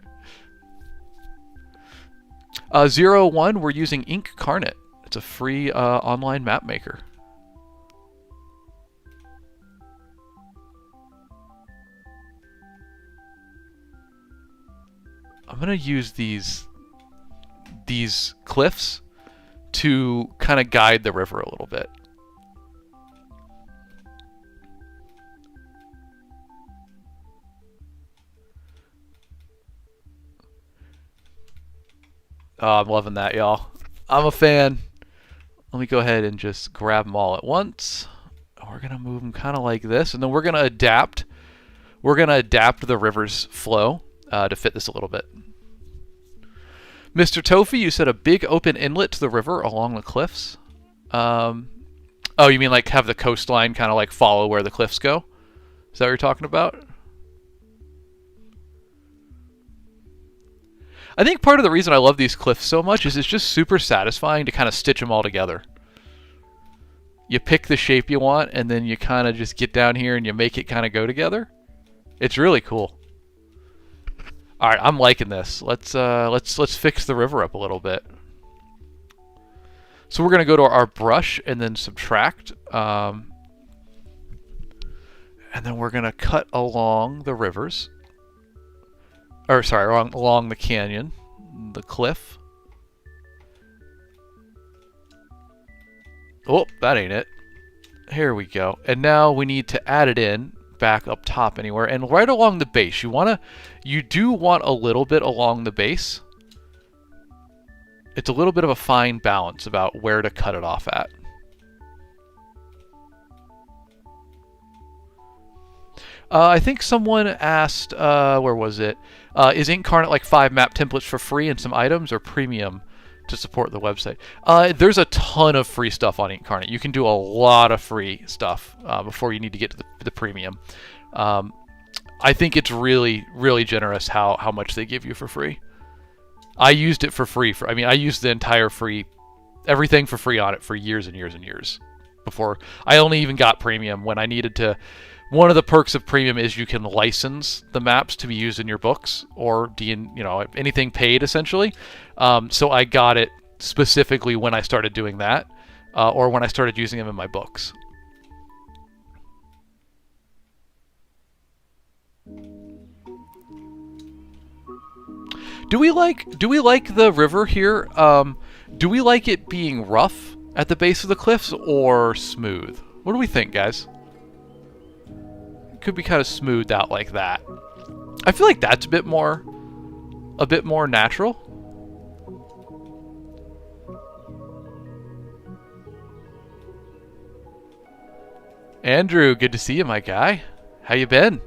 01, we're using Incarnate. It's a free online map maker. I'm going to use these cliffs to kind of guide the river a little bit. Oh, I'm loving that, y'all. I'm a fan. Let me go ahead and just grab them all at once. We're going to move them kind of like this, and then we're going to adapt. We're going to adapt the river's flow to fit this a little bit. Mr. Tofi, you said a big open inlet to the river along the cliffs. Oh, you mean like have the coastline kind of like follow where the cliffs go? Is that what you're talking about? I think part of the reason I love these cliffs so much is it's just super satisfying to kind of stitch them all together. You pick the shape you want, and then you kind of just get down here and you make it kind of go together. It's really cool. All right, I'm liking this. Let's fix the river up a little bit. So we're gonna go to our brush and then subtract, and then we're gonna cut along the rivers. Or sorry, along the canyon, the cliff. Oh, that ain't it. Here we go. And now we need to add it in back up top anywhere, and right along the base. You do want a little bit along the base. It's a little bit of a fine balance about where to cut it off at. I think someone asked, where was it? Is Incarnate like 5 map templates for free and some items, or premium to support the website. There's a ton of free stuff on Incarnate. You can do a lot of free stuff before you need to get to the premium. I think it's really, really generous how much they give you for free. I used it for free. I used the entire free, everything for free on it for years and years and years. Before I only even got premium when I needed to. One of the perks of premium is you can license the maps to be used in your books or anything paid essentially. So I got it specifically when I started doing that, or when I started using them in my books. Do we like the river here? Do we like it being rough at the base of the cliffs or smooth? What do we think, guys? It could be kind of smoothed out like that. I feel like that's a bit more natural. Andrew, good to see you, my guy. How you been?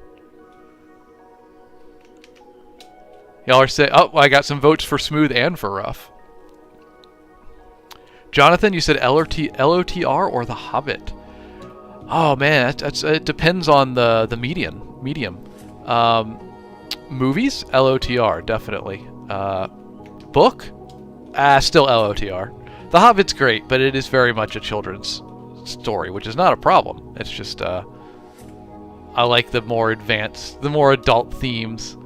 Y'all are saying, oh, I got some votes for smooth and for rough. Jonathan, you said LOTR or The Hobbit? Oh man, it depends on the medium. Movies, LOTR, definitely. Book, still LOTR. The Hobbit's great, but it is very much a children's story, which is not a problem. It's just I like the more advanced, the more adult themes.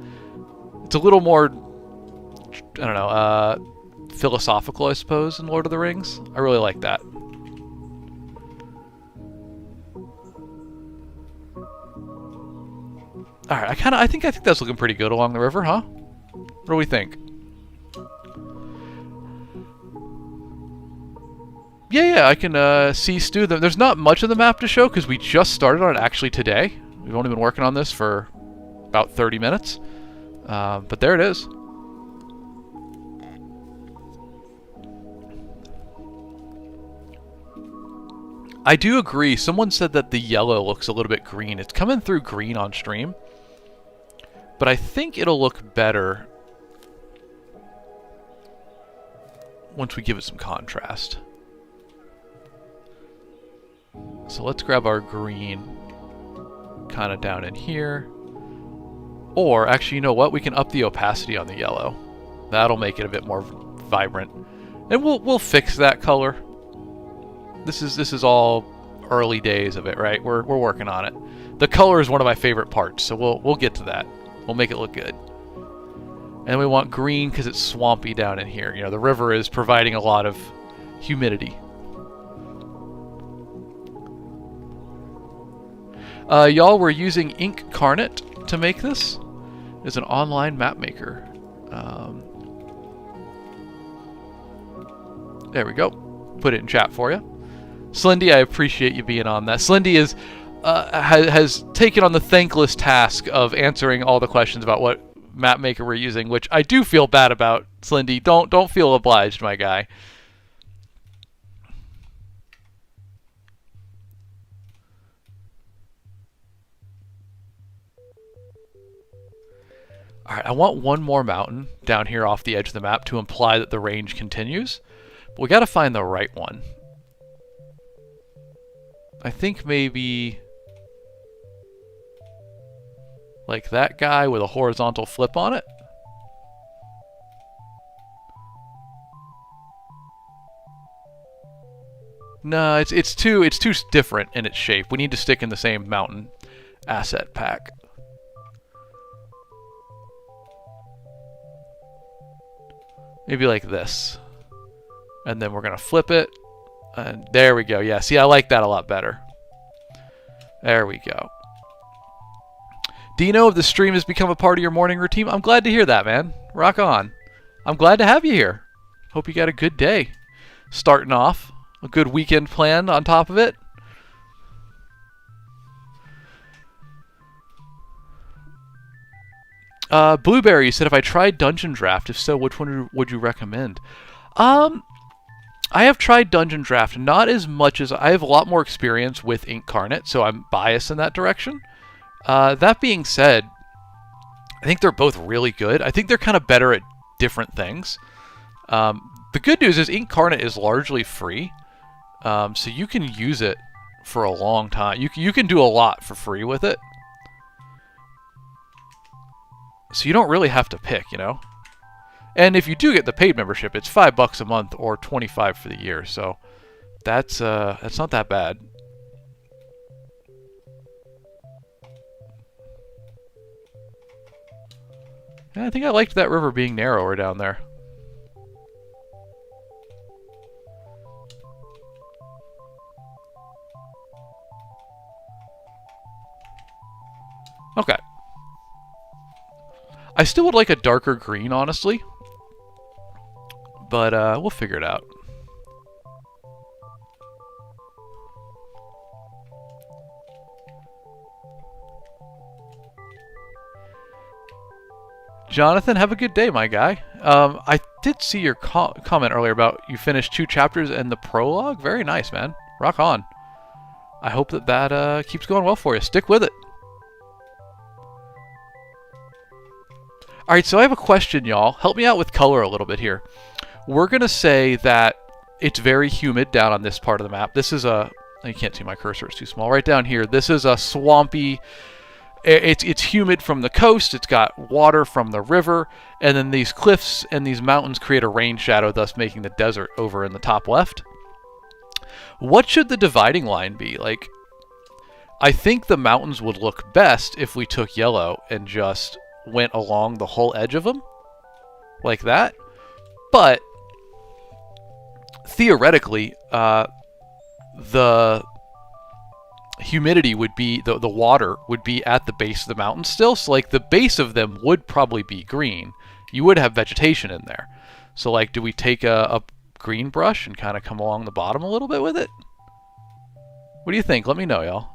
It's a little more, I don't know, philosophical, I suppose, in Lord of the Rings. I really like that. All right, I think that's looking pretty good along the river, huh? What do we think? Yeah, I can see Stu. There's not much of the map to show because we just started on it actually today. We've only been working on this for about 30 minutes. But there it is. I do agree. Someone said that the yellow looks a little bit green. It's coming through green on stream. But I think it'll look better once we give it some contrast. So let's grab our green kind of down in here. Or, actually, you know what? We can up the opacity on the yellow. That'll make it a bit more vibrant. And we'll fix that color. This is all early days of it, right? We're working on it. The color is one of my favorite parts, so we'll get to that. We'll make it look good. And we want green because it's swampy down in here. You know, the river is providing a lot of humidity. Y'all, we're using Incarnate to make this. It's an online map maker. There we go. Put it in chat for you. Slendy, I appreciate you being on that. Slendy has taken on the thankless task of answering all the questions about what map maker we're using, which I do feel bad about. Slendy, don't feel obliged, my guy. Alright, I want one more mountain down here off the edge of the map to imply that the range continues. But we gotta find the right one. I think maybe like that guy with a horizontal flip on it. No, it's too different in its shape. We need to stick in the same mountain asset pack. Maybe like this. And then we're going to flip it. And there we go. Yeah, see, I like that a lot better. There we go. Do you know if the stream has become a part of your morning routine? I'm glad to hear that, man. Rock on. I'm glad to have you here. Hope you got a good day. Starting off. A good weekend planned on top of it. Blueberry said, if I tried Dungeon Draft, if so, which one would you recommend? I have tried Dungeon Draft, not as much as I have a lot more experience with Incarnate, so I'm biased in that direction. That being said, I think they're both really good. I think they're kind of better at different things. The good news is Incarnate is largely free, so you can use it for a long time. You can do a lot for free with it. So you don't really have to pick, you know? And if you do get the paid membership, it's $5 a month or $25 for the year. So that's not that bad. Yeah, I think I liked that river being narrower down there. Okay. I still would like a darker green, honestly. But we'll figure it out. Jonathan, have a good day, my guy. I did see your comment earlier about you finished 2 chapters and the prologue. Very nice, man. Rock on. I hope that keeps going well for you. Stick with it. Alright, so I have a question, y'all. Help me out with color a little bit here. We're going to say that it's very humid down on this part of the map. This is a... You can't see my cursor, it's too small. Right down here, this is a swampy... It's humid from the coast, it's got water from the river, and then these cliffs and these mountains create a rain shadow, thus making the desert over in the top left. What should the dividing line be? Like, I think the mountains would look best if we took yellow and just went along the whole edge of them, like that. But theoretically, the humidity would be, the water would be at the base of the mountain still. So like the base of them would probably be green. You would have vegetation in there. So like, do we take a green brush and kind of come along the bottom a little bit with it? What do you think? Let me know, y'all.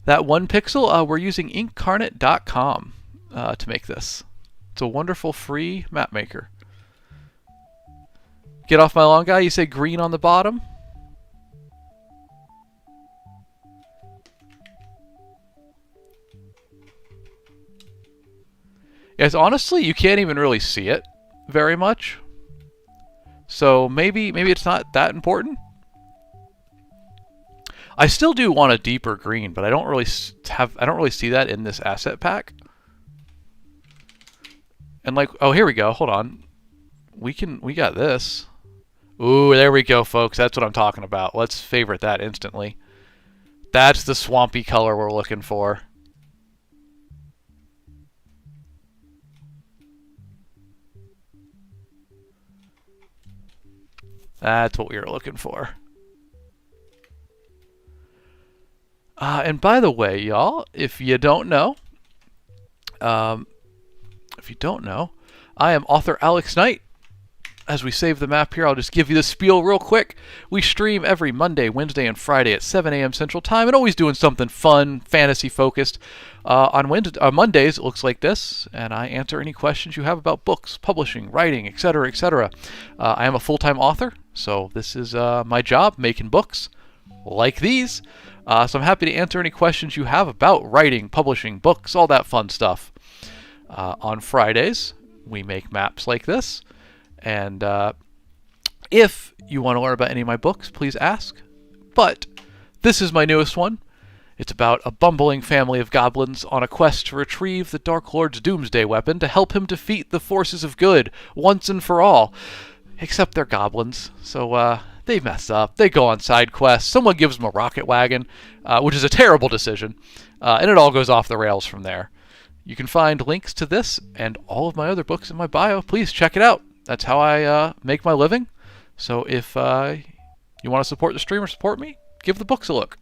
That 1 pixel, we're using incarnate.com to make this. It's a wonderful free map maker. Get off my lawn, guy. You say green on the bottom? Yes, honestly, you can't even really see it very much. So maybe it's not that important. I still do want a deeper green, but I don't really see that in this asset pack. And like, oh, here we go. Hold on. We got this. Ooh, there we go, folks. That's what I'm talking about. Let's favorite that instantly. That's the swampy color we're looking for. That's what we were looking for. And by the way, y'all, if you don't know, I am author Alex Knight. As we save the map here, I'll just give you the spiel real quick. We stream every Monday, Wednesday, and Friday at 7 a.m. Central Time, and always doing something fun, fantasy-focused. On Mondays, it looks like this, and I answer any questions you have about books, publishing, writing, etc., etc. I am a full-time author, so this is my job, making books like these. So I'm happy to answer any questions you have about writing, publishing, books, all that fun stuff. On Fridays, we make maps like this. And if you want to learn about any of my books, please ask. But this is my newest one. It's about a bumbling family of goblins on a quest to retrieve the Dark Lord's doomsday weapon to help him defeat the forces of good once and for all. Except they're goblins, so they mess up. They go on side quests. Someone gives them a rocket wagon, which is a terrible decision. And it all goes off the rails from there. You can find links to this and all of my other books in my bio. Please check it out. That's how I make my living. So if you want to support the stream or support me, give the books a look.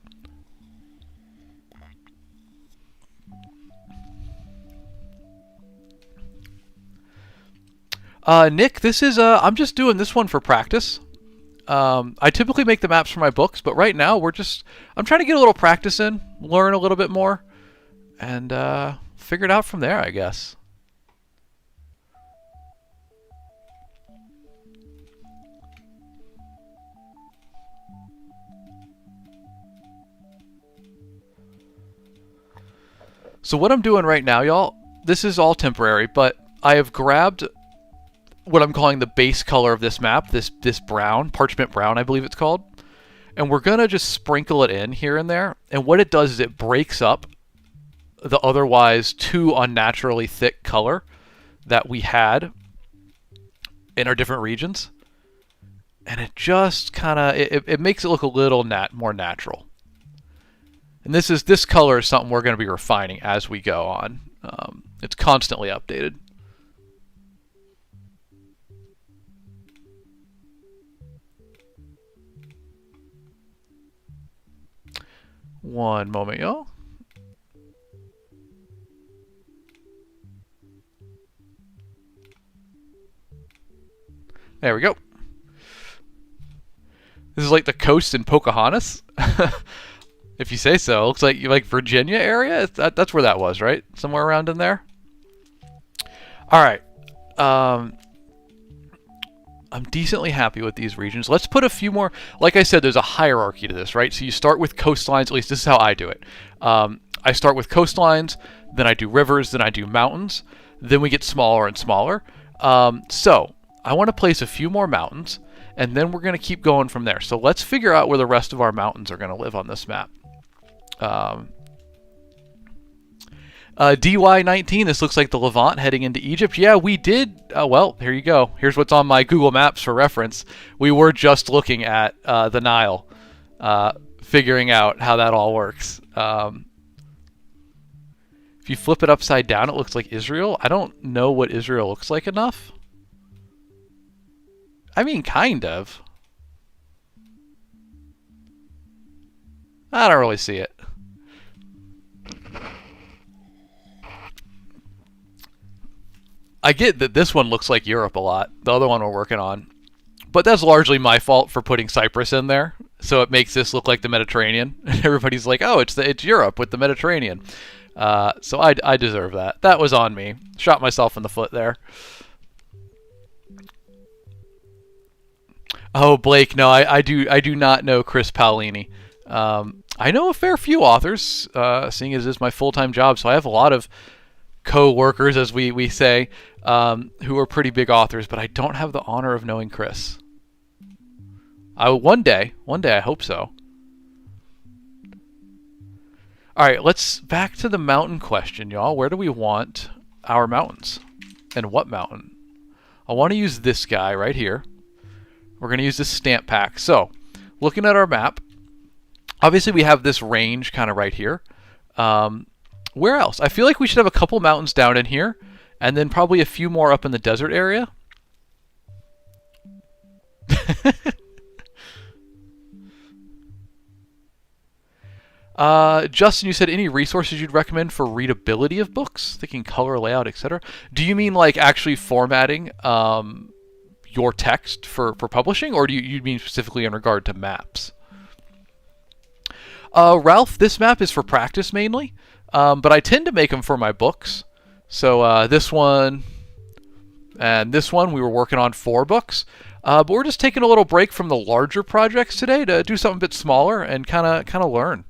Nick, this is I'm just doing this one for practice. I typically make the maps for my books, but right now I'm trying to get a little practice in, learn a little bit more, and figure it out from there, I guess. So what I'm doing right now, y'all, this is all temporary, but I have grabbed what I'm calling the base color of this map, this brown, parchment brown, I believe it's called. And we're going to just sprinkle it in here and there. And what it does is it breaks up the otherwise too unnaturally thick color that we had in our different regions. And it just kind of, it makes it look a little more natural. And this color is something we're going to be refining as we go on. It's constantly updated. One moment, y'all. There we go. This is like the coast in Pocahontas, if you say so. It looks like you like Virginia area. That's where that was, right? Somewhere around in there. All right. I'm decently happy with these regions. Let's put a few more. Like I said, there's a hierarchy to this, right? So you start with coastlines. At least this is how I do it. I start with coastlines, then I do rivers, then I do mountains. Then we get smaller and smaller. So I want to place a few more mountains, and then we're going to keep going from there. So let's figure out where the rest of our mountains are going to live on this map. DY19, this looks like the Levant heading into Egypt. Yeah, we did. Well, here you go. Here's what's on my Google Maps for reference. We were just looking at the Nile, figuring out how that all works. If you flip it upside down, it looks like Israel. I don't know what Israel looks like enough. I mean, kind of. I don't really see it. I get that this one looks like Europe a lot, the other one we're working on. But that's largely my fault for putting Cyprus in there. So it makes this look like the Mediterranean. Everybody's like, oh, it's Europe with the Mediterranean. So I deserve that. That was on me. Shot myself in the foot there. Oh, Blake, no, I do not know Chris Paolini. I know a fair few authors, seeing as it is my full-time job, so I have a lot of co-workers, as we say, who are pretty big authors, but I don't have the honor of knowing Chris. One day I hope so. All right, let's back to the mountain question, y'all. Where do we want our mountains? And what mountain? I want to use this guy right here. We're going to use this stamp pack. So, looking at our map, obviously we have this range kind of right here. Where else? I feel like we should have a couple mountains down in here, and then probably a few more up in the desert area. Justin, you said any resources you'd recommend for readability of books, thinking color, layout, etc. Do you mean like actually formatting your text for publishing, or do you mean specifically in regard to maps? Ralph, this map is for practice mainly, but I tend to make them for my books. So this one and this one, we were working on 4 books. But we're just taking a little break from the larger projects today to do something a bit smaller and kind of learn.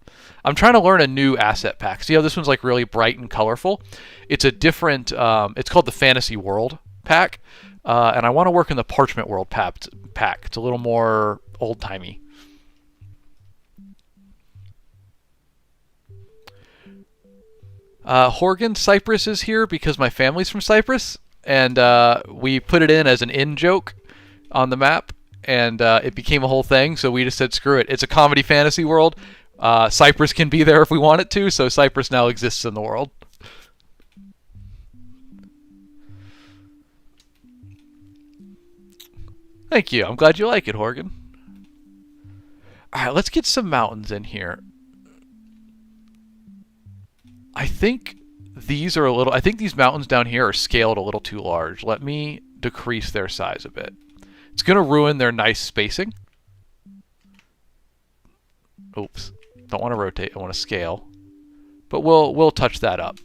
I'm trying to learn a new asset pack. See how this one's like really bright and colorful? It's a different, it's called the Fantasy World pack. And I want to work in the Parchment World pack. It's a little more old-timey. Horgan, Cyprus is here because my family's from Cyprus. And we put it in as an in joke on the map. And it became a whole thing, so we just said, screw it. It's a comedy fantasy world. Cyprus can be there if we want it to, so Cyprus now exists in the world. Thank you. I'm glad you like it, Horgan. Alright, let's get some mountains in here. I think these mountains down here are scaled a little too large. Let me decrease their size a bit. It's going to ruin their nice spacing. Oops. Don't want to rotate. I want to scale. But we'll touch that up.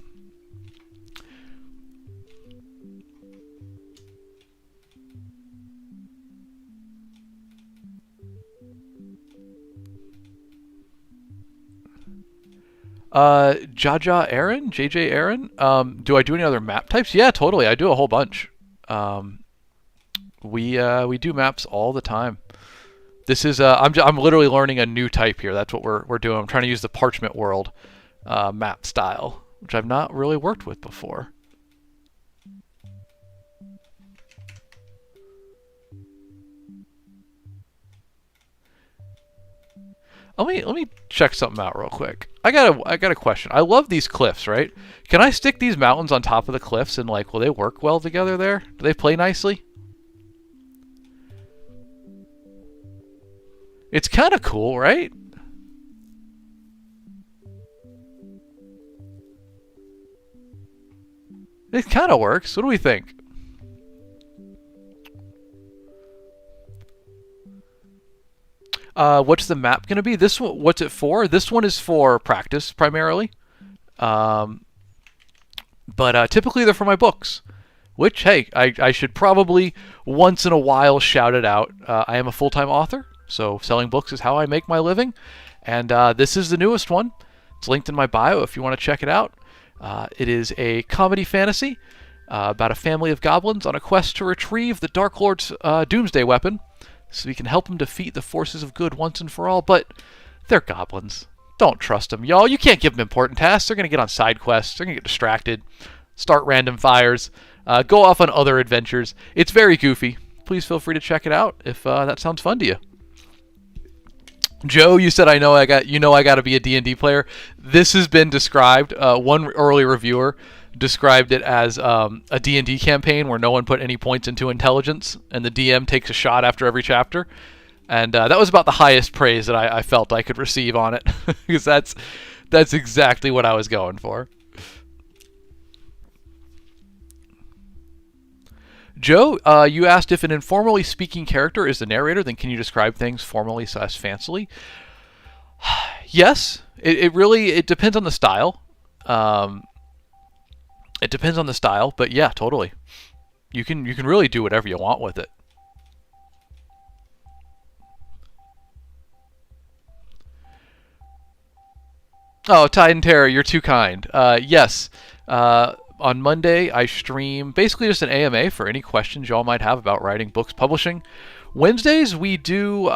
Jaja Aaron, JJ Aaron. Do I do any other map types? Yeah, totally. I do a whole bunch. Um, we do maps all the time. This is I'm literally learning a new type here. That's what we're doing. I'm trying to use the Parchment World map style, which I've not really worked with before. Let me check something out real quick. I got a question. I love these cliffs, right? Can I stick these mountains on top of the cliffs and like will they work well together there? Do they play nicely? It's kind of cool, right? It kind of works. What do we think? What's the map going to be? This one, what's it for? This one is for practice primarily. Um, but typically they're for my books, which, hey, I should probably once in a while shout it out. I am a full-time author, so selling books is how I make my living. And this is the newest one. It's linked in my bio if you want to check it out. It is a comedy fantasy about a family of goblins on a quest to retrieve the Dark Lord's doomsday weapon so we can help them defeat the forces of good once and for all. But they're goblins. Don't trust them, y'all. You can't give them important tasks. They're going to get on side quests. They're going to get distracted, start random fires, go off on other adventures. It's very goofy. Please feel free to check it out if that sounds fun to you. Joe, you said I got to be a D&D player. This has been described. One early reviewer described it as a D&D campaign where no one put any points into intelligence, and the DM takes a shot after every chapter. And that was about the highest praise that I felt I could receive on it, because that's exactly what I was going for. Joe, you asked if an informally speaking character is the narrator, then can you describe things formally / fancily? Yes, it really depends on the style. It depends on the style, but yeah, totally. You can really do whatever you want with it. Oh, Tide and Terror, you're too kind. Yes. On Monday, I stream basically just an AMA for any questions y'all might have about writing, books, publishing. Wednesdays, we do...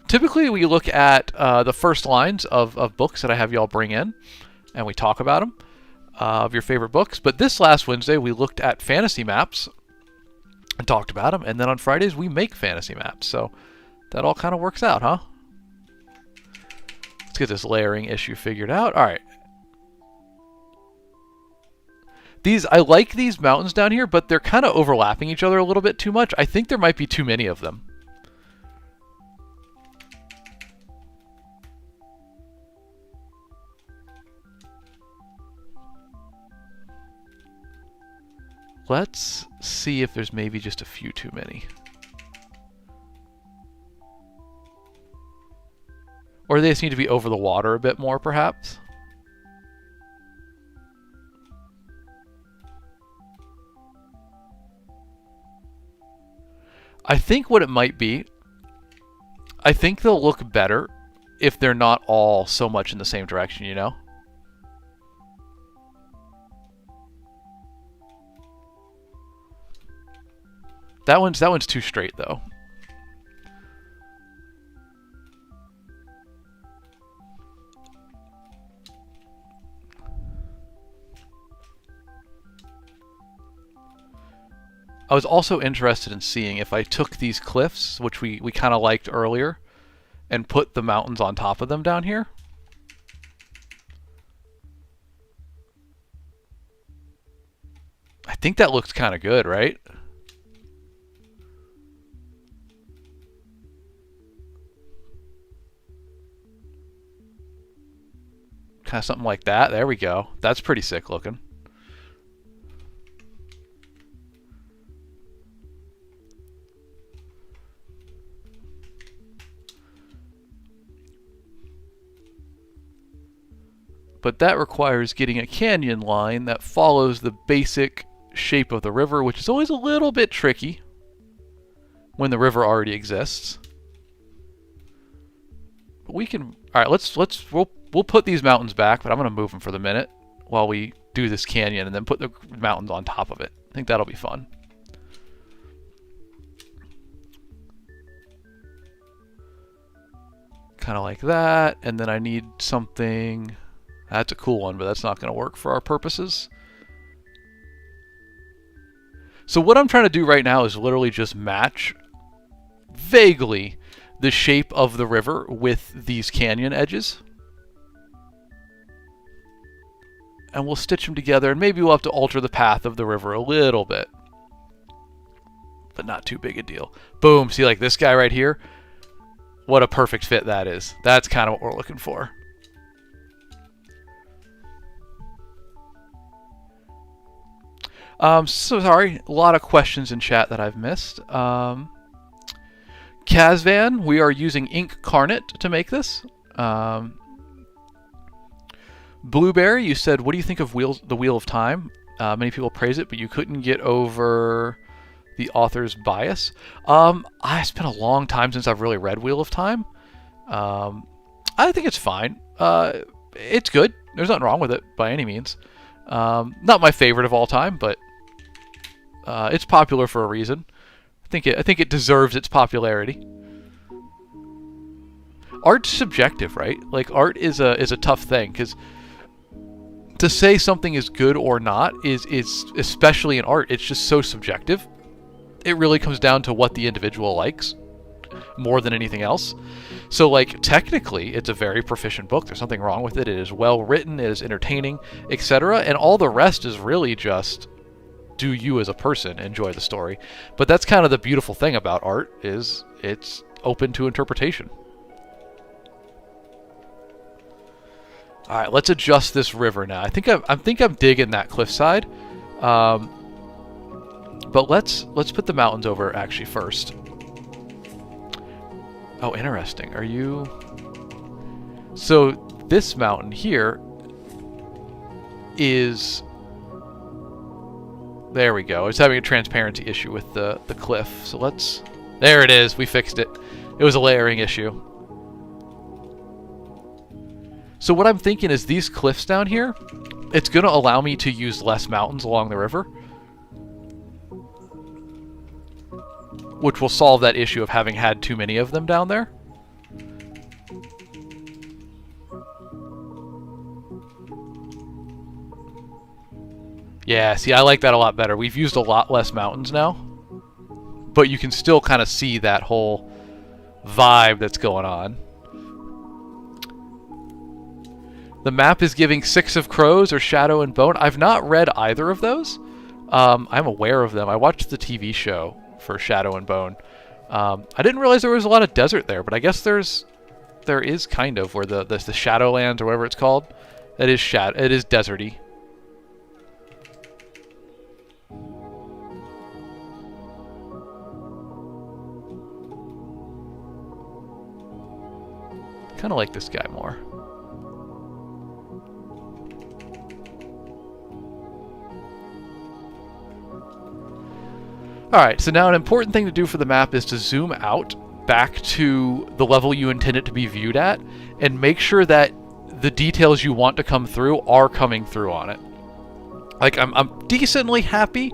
typically, we look at the first lines of books that I have y'all bring in, and we talk about them, of your favorite books. But this last Wednesday, we looked at fantasy maps and talked about them. And then on Fridays, we make fantasy maps. So that all kind of works out, huh? Let's get this layering issue figured out. All right. I like these mountains down here, but they're kind of overlapping each other a little bit too much. I think there might be too many of them. Let's see if there's maybe just a few too many. Or they just need to be over the water a bit more, perhaps. I think what it might be, I think they'll look better if they're not all so much in the same direction, you know? That one's too straight though. I was also interested in seeing if I took these cliffs, which we kind of liked earlier, and put the mountains on top of them down here. I think that looks kind of good, right? Kind of something like that. There we go. That's pretty sick looking. But that requires getting a canyon line that follows the basic shape of the river, which is always a little bit tricky when the river already exists. But we can. All right, we'll we'll put these mountains back, but I'm going to move them for the minute while we do this canyon and then put the mountains on top of it. I think that'll be fun. Kind of like that, and then I need something. That's a cool one, but that's not going to work for our purposes. So what I'm trying to do right now is literally just match vaguely the shape of the river with these canyon edges. And we'll stitch them together, and maybe we'll have to alter the path of the river a little bit. But not too big a deal. Boom, see, like this guy right here? What a perfect fit that is. That's kind of what we're looking for. So sorry, a lot of questions in chat that I've missed. Kazvan, we are using ink Carnet to make this. Blueberry, you said, what do you think of the Wheel of Time? Many people praise it, but you couldn't get over the author's bias. It's been a long time since I've really read Wheel of Time. I think it's fine. It's good. There's nothing wrong with it by any means. Not my favorite of all time, but it's popular for a reason. I think it deserves its popularity. Art's subjective, right? Like, art is a tough thing, because to say something is good or not is especially in art, it's just so subjective. It really comes down to what the individual likes more than anything else. So, like, technically, it's a very proficient book. There's nothing wrong with it. It is well written, it is entertaining, etc. And all the rest is really just, do you as a person enjoy the story? But that's kind of the beautiful thing about art, is it's open to interpretation. All right, let's adjust this river now. I think I'm digging that cliffside, but let's put the mountains over actually first. Oh, interesting. Are you? So this mountain here is. There we go. It's having a transparency issue with the cliff. So let's. There it is. We fixed it. It was a layering issue. So what I'm thinking is these cliffs down here, it's going to allow me to use less mountains along the river, which will solve that issue of having had too many of them down there. Yeah, see, I like that a lot better. We've used a lot less mountains now, but you can still kind of see that whole vibe that's going on. The map is giving Six of Crows or Shadow and Bone. I've not read either of those. I'm aware of them. I watched the TV show for Shadow and Bone. I didn't realize there was a lot of desert there, but I guess there is kind of, where the Shadowlands or whatever it's called. It is deserty. Kind of like this guy more. Alright, so now an important thing to do for the map is to zoom out back to the level you intend it to be viewed at, and make sure that the details you want to come through are coming through on it. Like, I'm decently happy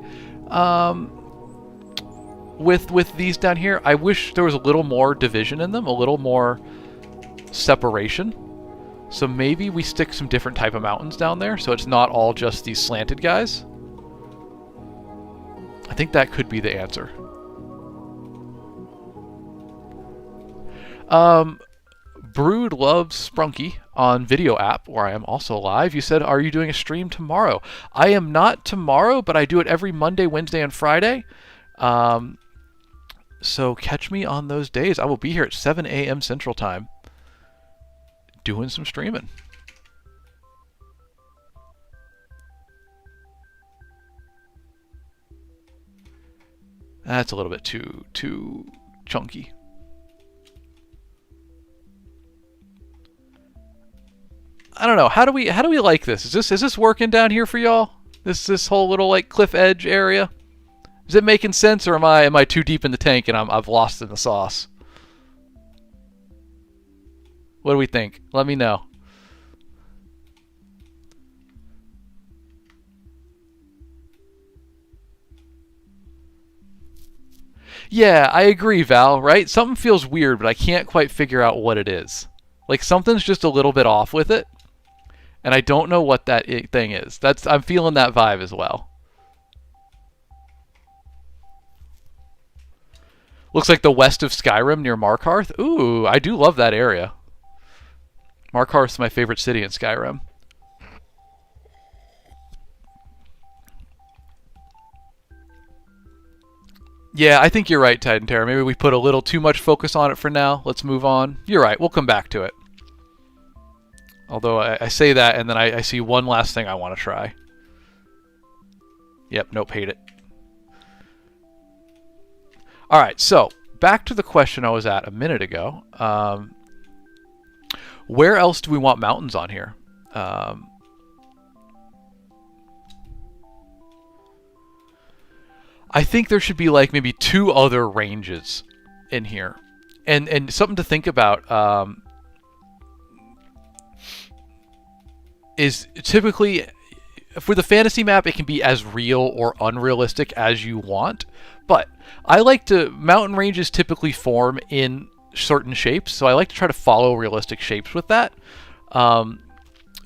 with these down here. I wish there was a little more division in them, a little more separation. So maybe we stick some different type of mountains down there, so it's not all just these slanted guys. I think that could be the answer. Brood loves Sprunky on Video App, where I am also live. You said, are you doing a stream tomorrow? I am not tomorrow, but I do it every Monday, Wednesday, and Friday. So catch me on those days. I will be here at 7 a.m. Central Time doing some streaming. That's a little bit too chunky. I don't know. How do we like this? Is this working down here for y'all? This whole little like cliff edge area? Is it making sense, or am I too deep in the tank and I've lost in the sauce? What do we think? Let me know. Yeah, I agree, Val, right? Something feels weird, but I can't quite figure out what it is. Like something's just a little bit off with it, and I don't know what that thing is. I'm feeling that vibe as well. Looks like the west of Skyrim near Markarth. Ooh, I do love that area. Markarth's my favorite city in Skyrim. Yeah, I think you're right, Titan Terror. Maybe we put a little too much focus on it for now. Let's move on. You're right. We'll come back to it. Although I say that, and then I see one last thing I want to try. Yep, nope, hate it. All right, so back to the question I was at a minute ago. Where else do we want mountains on here? I think there should be like maybe 2 other ranges in here, and something to think about is typically for the fantasy map it can be as real or unrealistic as you want, but I like to mountain ranges typically form in certain shapes, so I like to try to follow realistic shapes with that.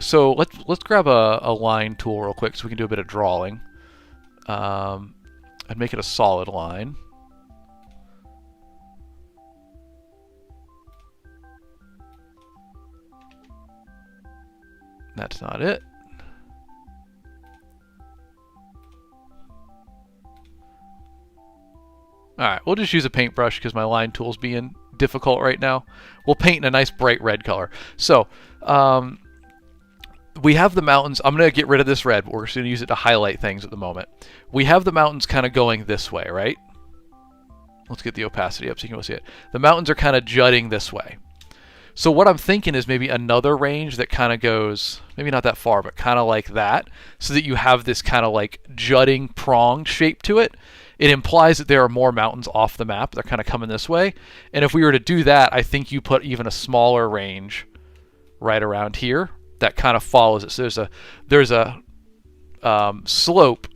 So let's grab a line tool real quick so we can do a bit of drawing. I'd make it a solid line. That's not it. Alright, we'll just use a paintbrush because my line tool's being difficult right now. We'll paint in a nice bright red color. So, we have the mountains. I'm going to get rid of this red, but we're just going to use it to highlight things at the moment. We have the mountains kind of going this way, right? Let's get the opacity up so you can see it. The mountains are kind of jutting this way. So what I'm thinking is maybe another range that kind of goes, maybe not that far, but kind of like that, so that you have this kind of like jutting pronged shape to it. It implies that there are more mountains off the map. They're kind of coming this way. And if we were to do that, I think you put even a smaller range right around here that kind of follows it. So there's a slope.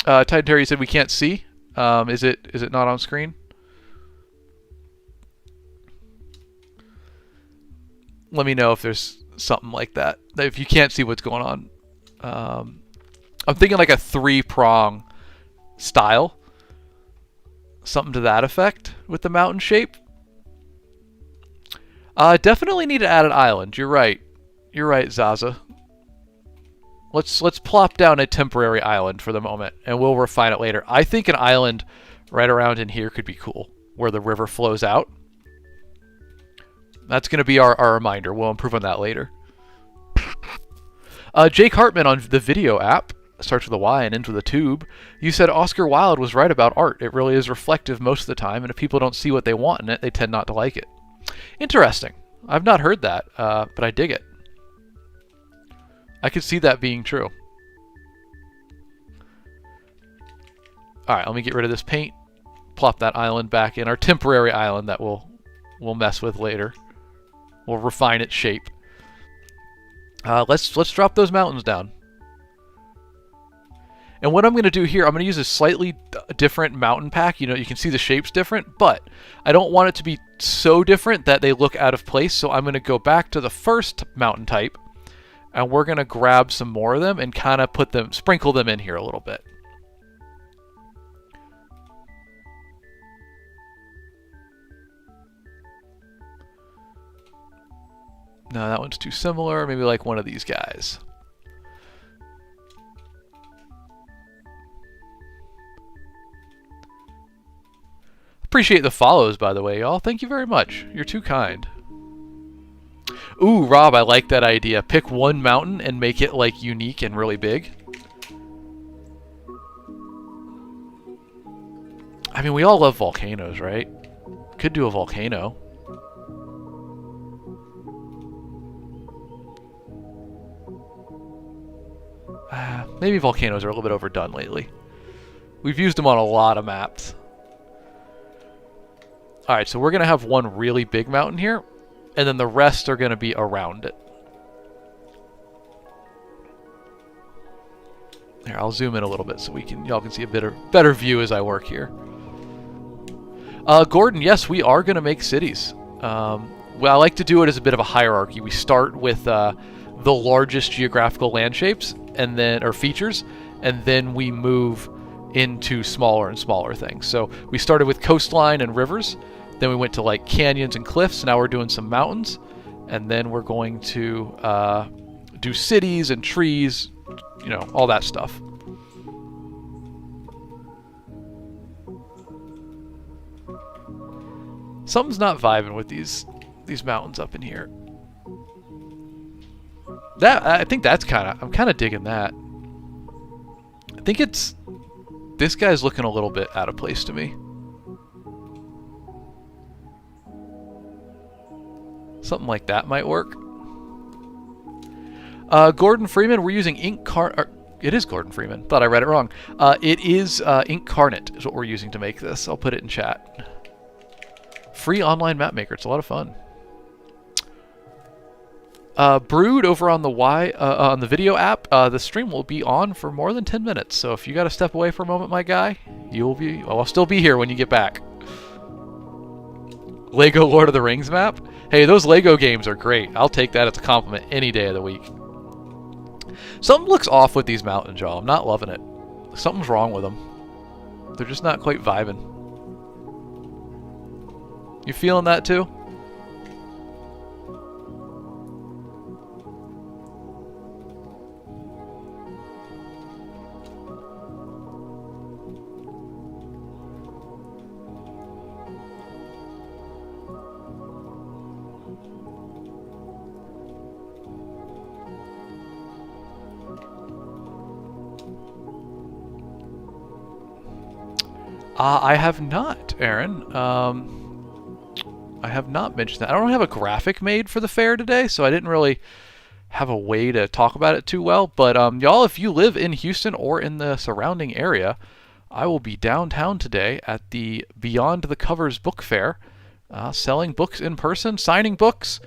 Titan Terry said we can't see. Is it not on screen? Let me know if there's something like that. If you can't see what's going on. I'm thinking like a 3-prong style. Something to that effect with the mountain shape. Definitely need to add an island. You're right. You're right, Zaza. Let's plop down a temporary island for the moment, and we'll refine it later. I think an island right around in here could be cool, where the river flows out. That's going to be our reminder. We'll improve on that later. Jake Hartman on the video app, starts with a Y and ends with a tube. You said Oscar Wilde was right about art. It really is reflective most of the time, and if people don't see what they want in it, they tend not to like it. Interesting. I've not heard that, but I dig it. I could see that being true. Alright, let me get rid of this paint. Plop that island back in. Our temporary island that we'll mess with later. We'll refine its shape. Let's drop those mountains down. And what I'm going to do here, I'm going to use a slightly different mountain pack. You know, you can see the shape's different, but I don't want it to be so different that they look out of place. So I'm going to go back to the first mountain type, and we're going to grab some more of them and kind of sprinkle them in here a little bit. No, that one's too similar. Maybe like one of these guys. Appreciate the follows, by the way, y'all. Thank you very much. You're too kind. Ooh, Rob, I like that idea. Pick one mountain and make it, like, unique and really big. I mean, we all love volcanoes, right? Could do a volcano. Maybe volcanoes are a little bit overdone lately. We've used them on a lot of maps. Alright, so we're going to have one really big mountain here, and then the rest are going to be around it. Here, I'll zoom in a little bit so y'all can see a better view as I work here. Gordon, yes, we are going to make cities. Well, I like to do it as a bit of a hierarchy. We start with the largest geographical land shapes or features, and then we move into smaller and smaller things. So we started with coastline and rivers, then we went to like canyons and cliffs. Now we're doing some mountains, and then we're going to do cities and trees, all that stuff. Something's not vibing with these mountains up in here. I think I'm kind of digging that. I think this guy's looking a little bit out of place to me. Something like that might work. Gordon Freeman, we're using it is Gordon Freeman. Thought I read it wrong. It is Incarnate is what we're using to make this. I'll put it in chat. Free online map maker. It's a lot of fun. Brood over on on the video app. The stream will be on for more than 10 minutes. So if you got to step away for a moment, my guy, I'll still be here when you get back. Lego Lord of the Rings map. Hey, those Lego games are great. I'll take that as a compliment any day of the week. Something looks off with these mountains, y'all. I'm not loving it. Something's wrong with them. They're just not quite vibing. You feeling that too? I have not, Aaron. I have not mentioned that. I don't have a graphic made for the fair today, so I didn't really have a way to talk about it too well. But y'all, if you live in Houston or in the surrounding area, I will be downtown today at the Beyond the Covers book fair, selling books in person, signing books.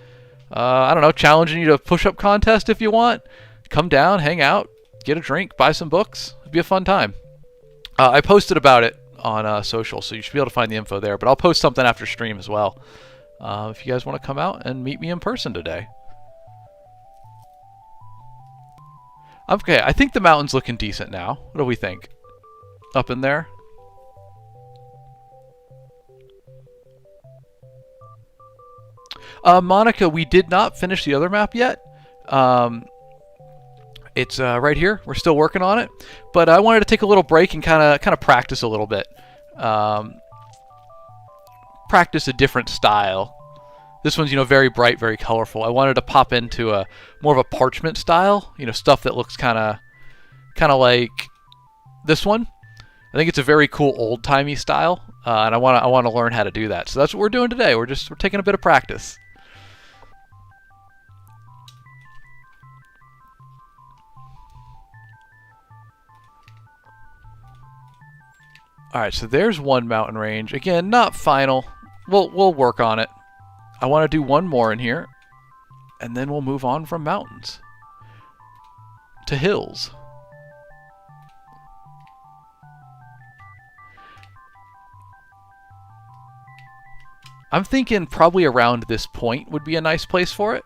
I don't know, challenging you to a push-up contest if you want. Come down, hang out, get a drink, buy some books. It'll be a fun time. I posted about it on social, so you should be able to find the info there. But I'll post something after stream as well. If you guys want to come out and meet me in person today. Okay, I think the mountain's looking decent now. What do we think? Up in there? Monica, we did not finish the other map yet. It's right here. We're still working on it, but I wanted to take a little break and kind of practice a little bit. Practice a different style. This one's very bright, very colorful. I wanted to pop into a more of a parchment style. Stuff that looks kind of like this one. I think it's a very cool old-timey style, and I want to learn how to do that. So that's what we're doing today. We're taking a bit of practice. Alright, so there's one mountain range. Again, not final. We'll work on it. I want to do one more in here, and then we'll move on from mountains to hills. I'm thinking probably around this point would be a nice place for it.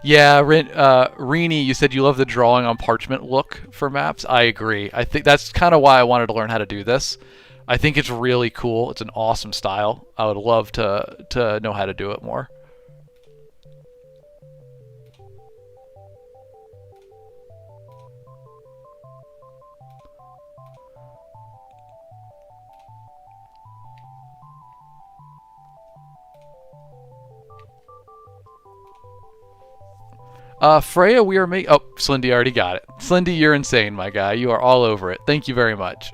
Yeah, Rini, you said you love the drawing on parchment look for maps. I agree. I think that's kind of why I wanted to learn how to do this. I think it's really cool. It's an awesome style. I would love to know how to do it more. Freya, we are making... Oh, Slindy already got it. Slindy, you're insane, my guy. You are all over it. Thank you very much.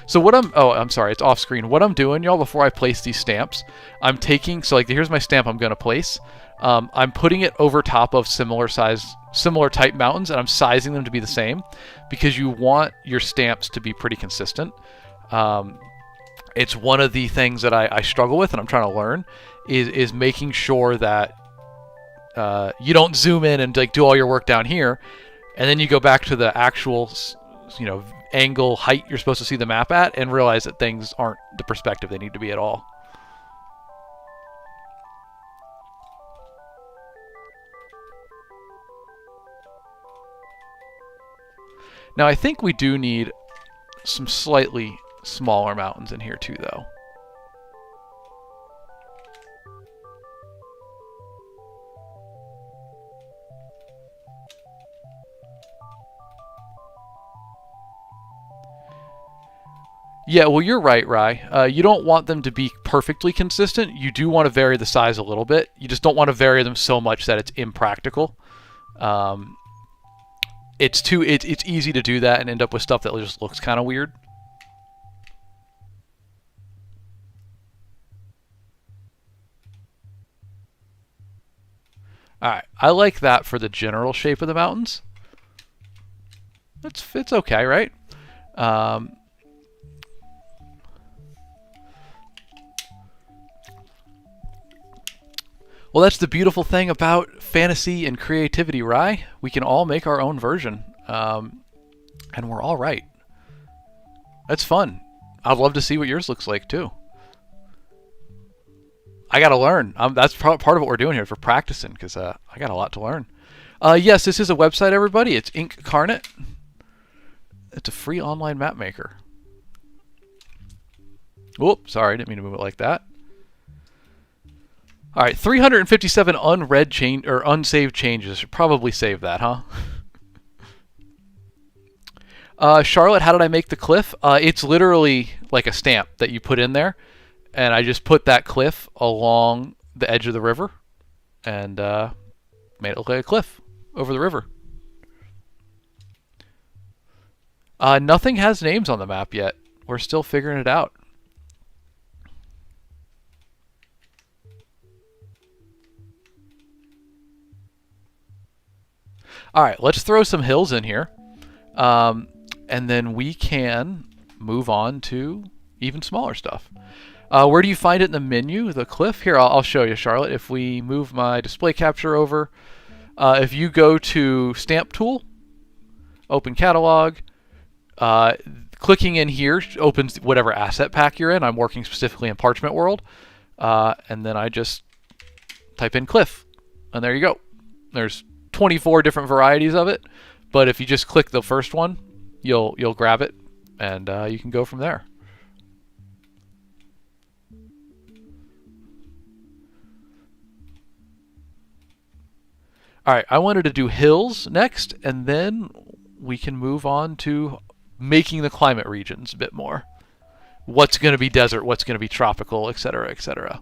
So I'm sorry, it's off screen. What I'm doing, y'all, before I place these stamps, I'm taking... So, here's my stamp I'm going to place. I'm putting it over top of similar type mountains, and I'm sizing them to be the same, because you want your stamps to be pretty consistent. It's one of the things that I struggle with, and I'm trying to learn, is making sure that You don't zoom in and like do all your work down here, and then you go back to the actual, angle height you're supposed to see the map at, and realize that things aren't the perspective they need to be at all. Now I think we do need some slightly smaller mountains in here too, though. Yeah, well, you're right, Rye. You don't want them to be perfectly consistent. You do want to vary the size a little bit. You just don't want to vary them so much that it's impractical. It's easy to do that and end up with stuff that just looks kind of weird. All right, I like that for the general shape of the mountains. It's okay, right? Well, that's the beautiful thing about fantasy and creativity, Rye. We can all make our own version, and we're all right. That's fun. I'd love to see what yours looks like too. I gotta learn. That's part of what we're doing here. Is we're practicing because I got a lot to learn. Yes, this is a website, everybody. It's Incarnate. It's a free online map maker. Whoop, sorry, didn't mean to move it like that. All right, 357 unread change or unsaved changes. Should probably save that, huh? Charlotte, how did I make the cliff? It's literally like a stamp that you put in there, and I just put that cliff along the edge of the river, and made it look like a cliff over the river. Nothing has names on the map yet. We're still figuring it out. All right, let's throw some hills in here, and then we can move on to even smaller stuff. Where do you find it in the menu? The cliff? Here, I'll show you, Charlotte. If we move my display capture over, if you go to Stamp Tool, open Catalog, clicking in here opens whatever asset pack you're in. I'm working specifically in Parchment World, and then I just type in cliff, and there you go. There's 24 different varieties of it, but if you just click the first one, you'll grab it, and you can go from there. All right, I wanted to do hills next, and then we can move on to making the climate regions a bit more. What's going to be desert, what's going to be tropical, etc., etc.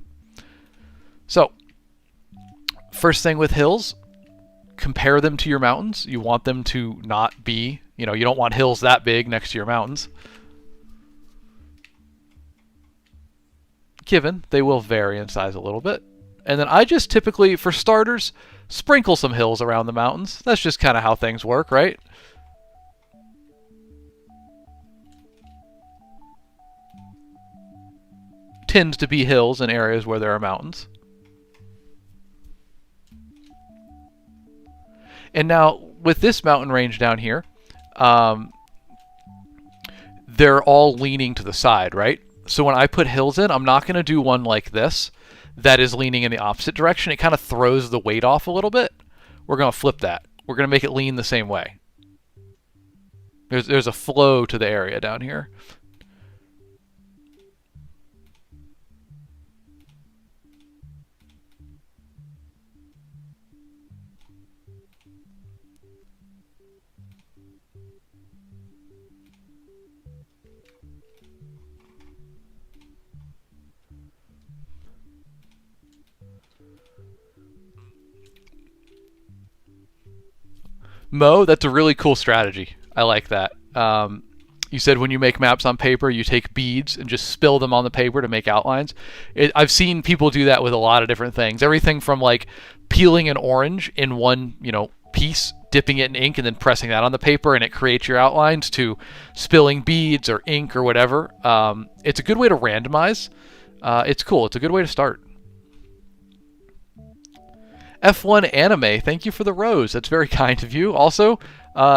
So, first thing with hills, compare them to your mountains. You want them to not be, you don't want hills that big next to your mountains. Given, they will vary in size a little bit. And then I just typically, for starters, sprinkle some hills around the mountains. That's just kind of how things work, right? Tends to be hills in areas where there are mountains. And now, with this mountain range down here, they're all leaning to the side, right? So when I put hills in, I'm not going to do one like this that is leaning in the opposite direction. It kind of throws the weight off a little bit. We're going to flip that. We're going to make it lean the same way. There's a flow to the area down here. Mo, that's a really cool strategy. I like that. You said when you make maps on paper, you take beads and just spill them on the paper to make outlines. I've seen people do that with a lot of different things. Everything from like peeling an orange in one, piece, dipping it in ink, and then pressing that on the paper, and it creates your outlines, to spilling beads or ink or whatever. It's a good way to randomize. It's cool. It's a good way to start. F1 Anime, thank you for the rose. That's very kind of you. Also,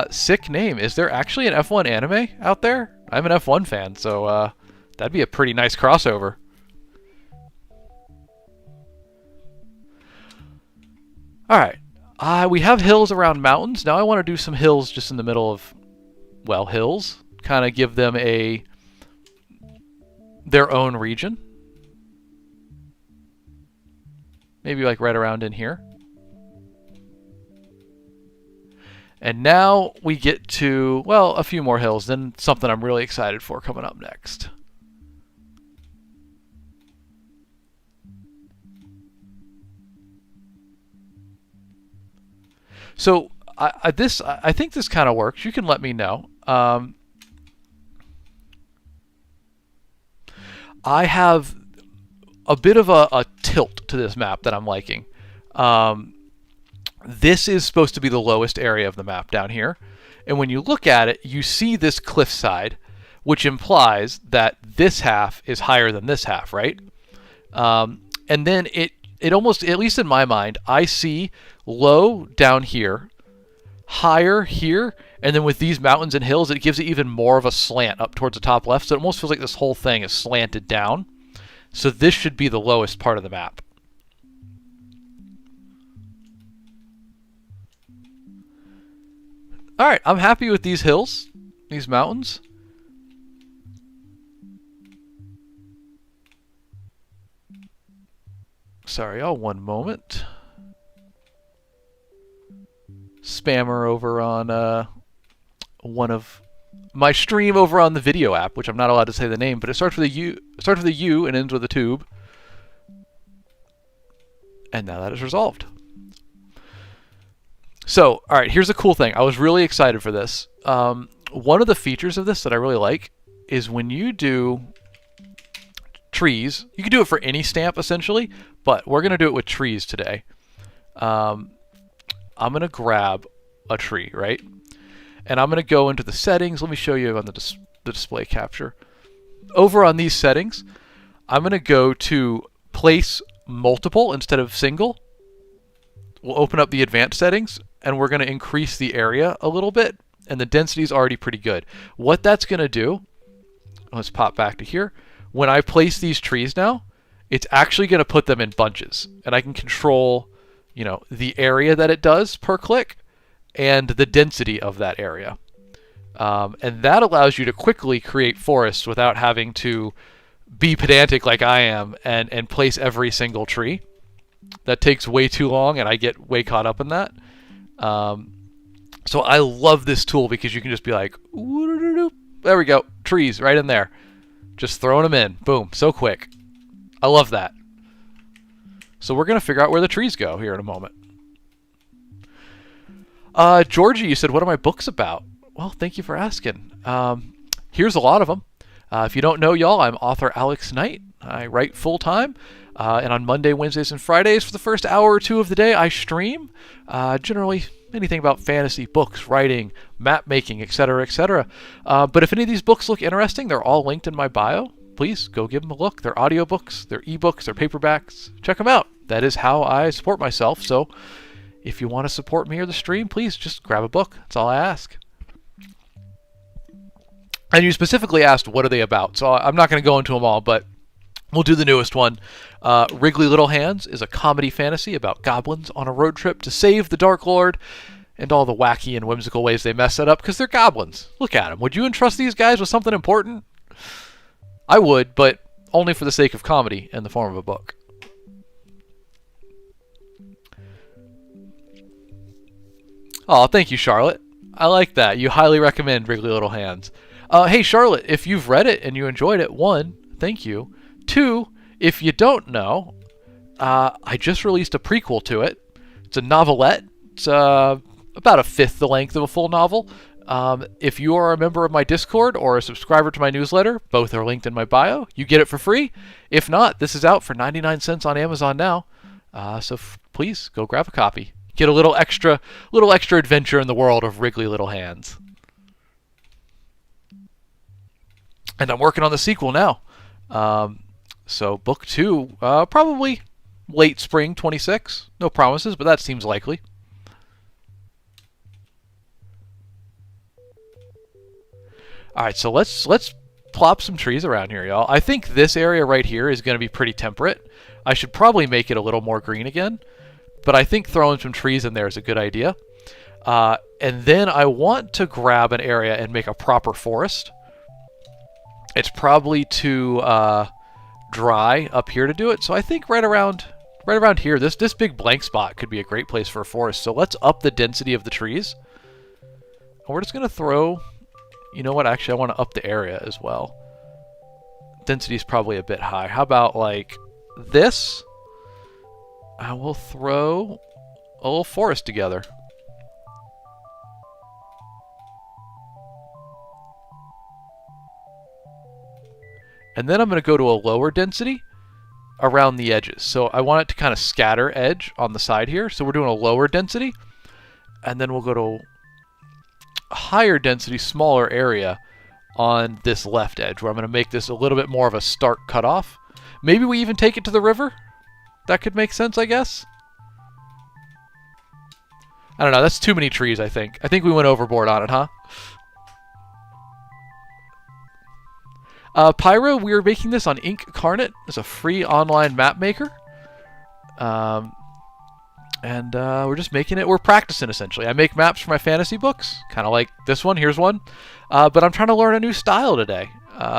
sick name. Is there actually an F1 anime out there? I'm an F1 fan, so that'd be a pretty nice crossover. Alright, we have hills around mountains. Now I want to do some hills just in the middle of, well, hills. Kind of give them their own region. Maybe like right around in here. And now we get to, well, a few more hills, then something I'm really excited for coming up next. So I think this kind of works. You can let me know. I have a bit of a tilt to this map that I'm liking. This is supposed to be the lowest area of the map down here. And when you look at it, you see this cliffside, which implies that this half is higher than this half, right? And then it almost, at least in my mind, I see low down here, higher here, and then with these mountains and hills, it gives it even more of a slant up towards the top left. So it almost feels like this whole thing is slanted down. So this should be the lowest part of the map. All right, I'm happy with these hills, these mountains. Sorry, one moment. Spammer over on one of my stream over on the video app, which I'm not allowed to say the name, but it starts with a U. It starts with a U and ends with a tube. And now that is resolved. So, all right, here's a cool thing. I was really excited for this. One of the features of this that I really like is when you do trees, you can do it for any stamp essentially, but we're going to do it with trees today. I'm going to grab a tree, right? And I'm going to go into the settings. Let me show you on the display capture. Over on these settings, I'm going to go to place multiple instead of single. We'll open up the advanced settings, and we're going to increase the area a little bit, and the density is already pretty good. What that's going to do, let's pop back to here. When I place these trees now, it's actually going to put them in bunches, and I can control, you know, the area that it does per click and the density of that area. And that allows you to quickly create forests without having to be pedantic like I am and place every single tree. That takes way too long, and I get way caught up in that. So I love this tool because you can just be like, there we go, trees right in there. Just throwing them in. Boom, so quick. I love that. So we're going to figure out where the trees go here in a moment. Georgie, you said, what are my books about? Well, thank you for asking. Here's a lot of them. If you don't know, y'all, I'm author Alex Knight. I write full-time. And on Monday, Wednesdays, and Fridays, for the first hour or two of the day, I stream. Generally, anything about fantasy, books, writing, map making, etc., etc. But if any of these books look interesting, they're all linked in my bio. Please go give them a look. They're audiobooks, they're ebooks, they're paperbacks. Check them out. That is how I support myself. So if you want to support me or the stream, please just grab a book. That's all I ask. And you specifically asked, what are they about? So I'm not going to go into them all, but we'll do the newest one. Wriggly Little Hands is a comedy fantasy about goblins on a road trip to save the Dark Lord and all the wacky and whimsical ways they mess that up because they're goblins. Look at them. Would you entrust these guys with something important? I would, but only for the sake of comedy in the form of a book. Oh, thank you, Charlotte. I like that. You highly recommend Wriggly Little Hands. Hey, Charlotte, if you've read it and you enjoyed it, 1, thank you. 2, if you don't know, I just released a prequel to it. It's a novelette. It's about a fifth the length of a full novel. If you are a member of my Discord or a subscriber to my newsletter, both are linked in my bio. You get it for free. If not, this is out for 99 cents on Amazon now. So please go grab a copy. Get a little extra adventure in the world of Wriggly Little Hands. And I'm working on the sequel now. So book 2, probably late spring 26. No promises, but that seems likely. All right, so let's plop some trees around here, y'all. I think this area right here is going to be pretty temperate. I should probably make it a little more green again, but I think throwing some trees in there is a good idea. And then I want to grab an area and make a proper forest. It's probably too dry up here to do it, so I think right around here, this big blank spot could be a great place for a forest. So let's up the density of the trees. And we're just going to throw... You know what? Actually, I want to up the area as well. Density is probably a bit high. How about like this? I will throw a little forest together. And then I'm going to go to a lower density around the edges. So I want it to kind of scatter edge on the side here. So we're doing a lower density. And then we'll go to higher density, smaller area on this left edge, where I'm going to make this a little bit more of a stark cutoff. Maybe we even take it to the river. That could make sense, I guess. I don't know. That's too many trees, I think. I think we went overboard on it, huh? Pyro, we are making this on Incarnate. It's a free online map maker. And we're just making it. We're practicing, essentially. I make maps for my fantasy books, kind of like this one. Here's one. But I'm trying to learn a new style today.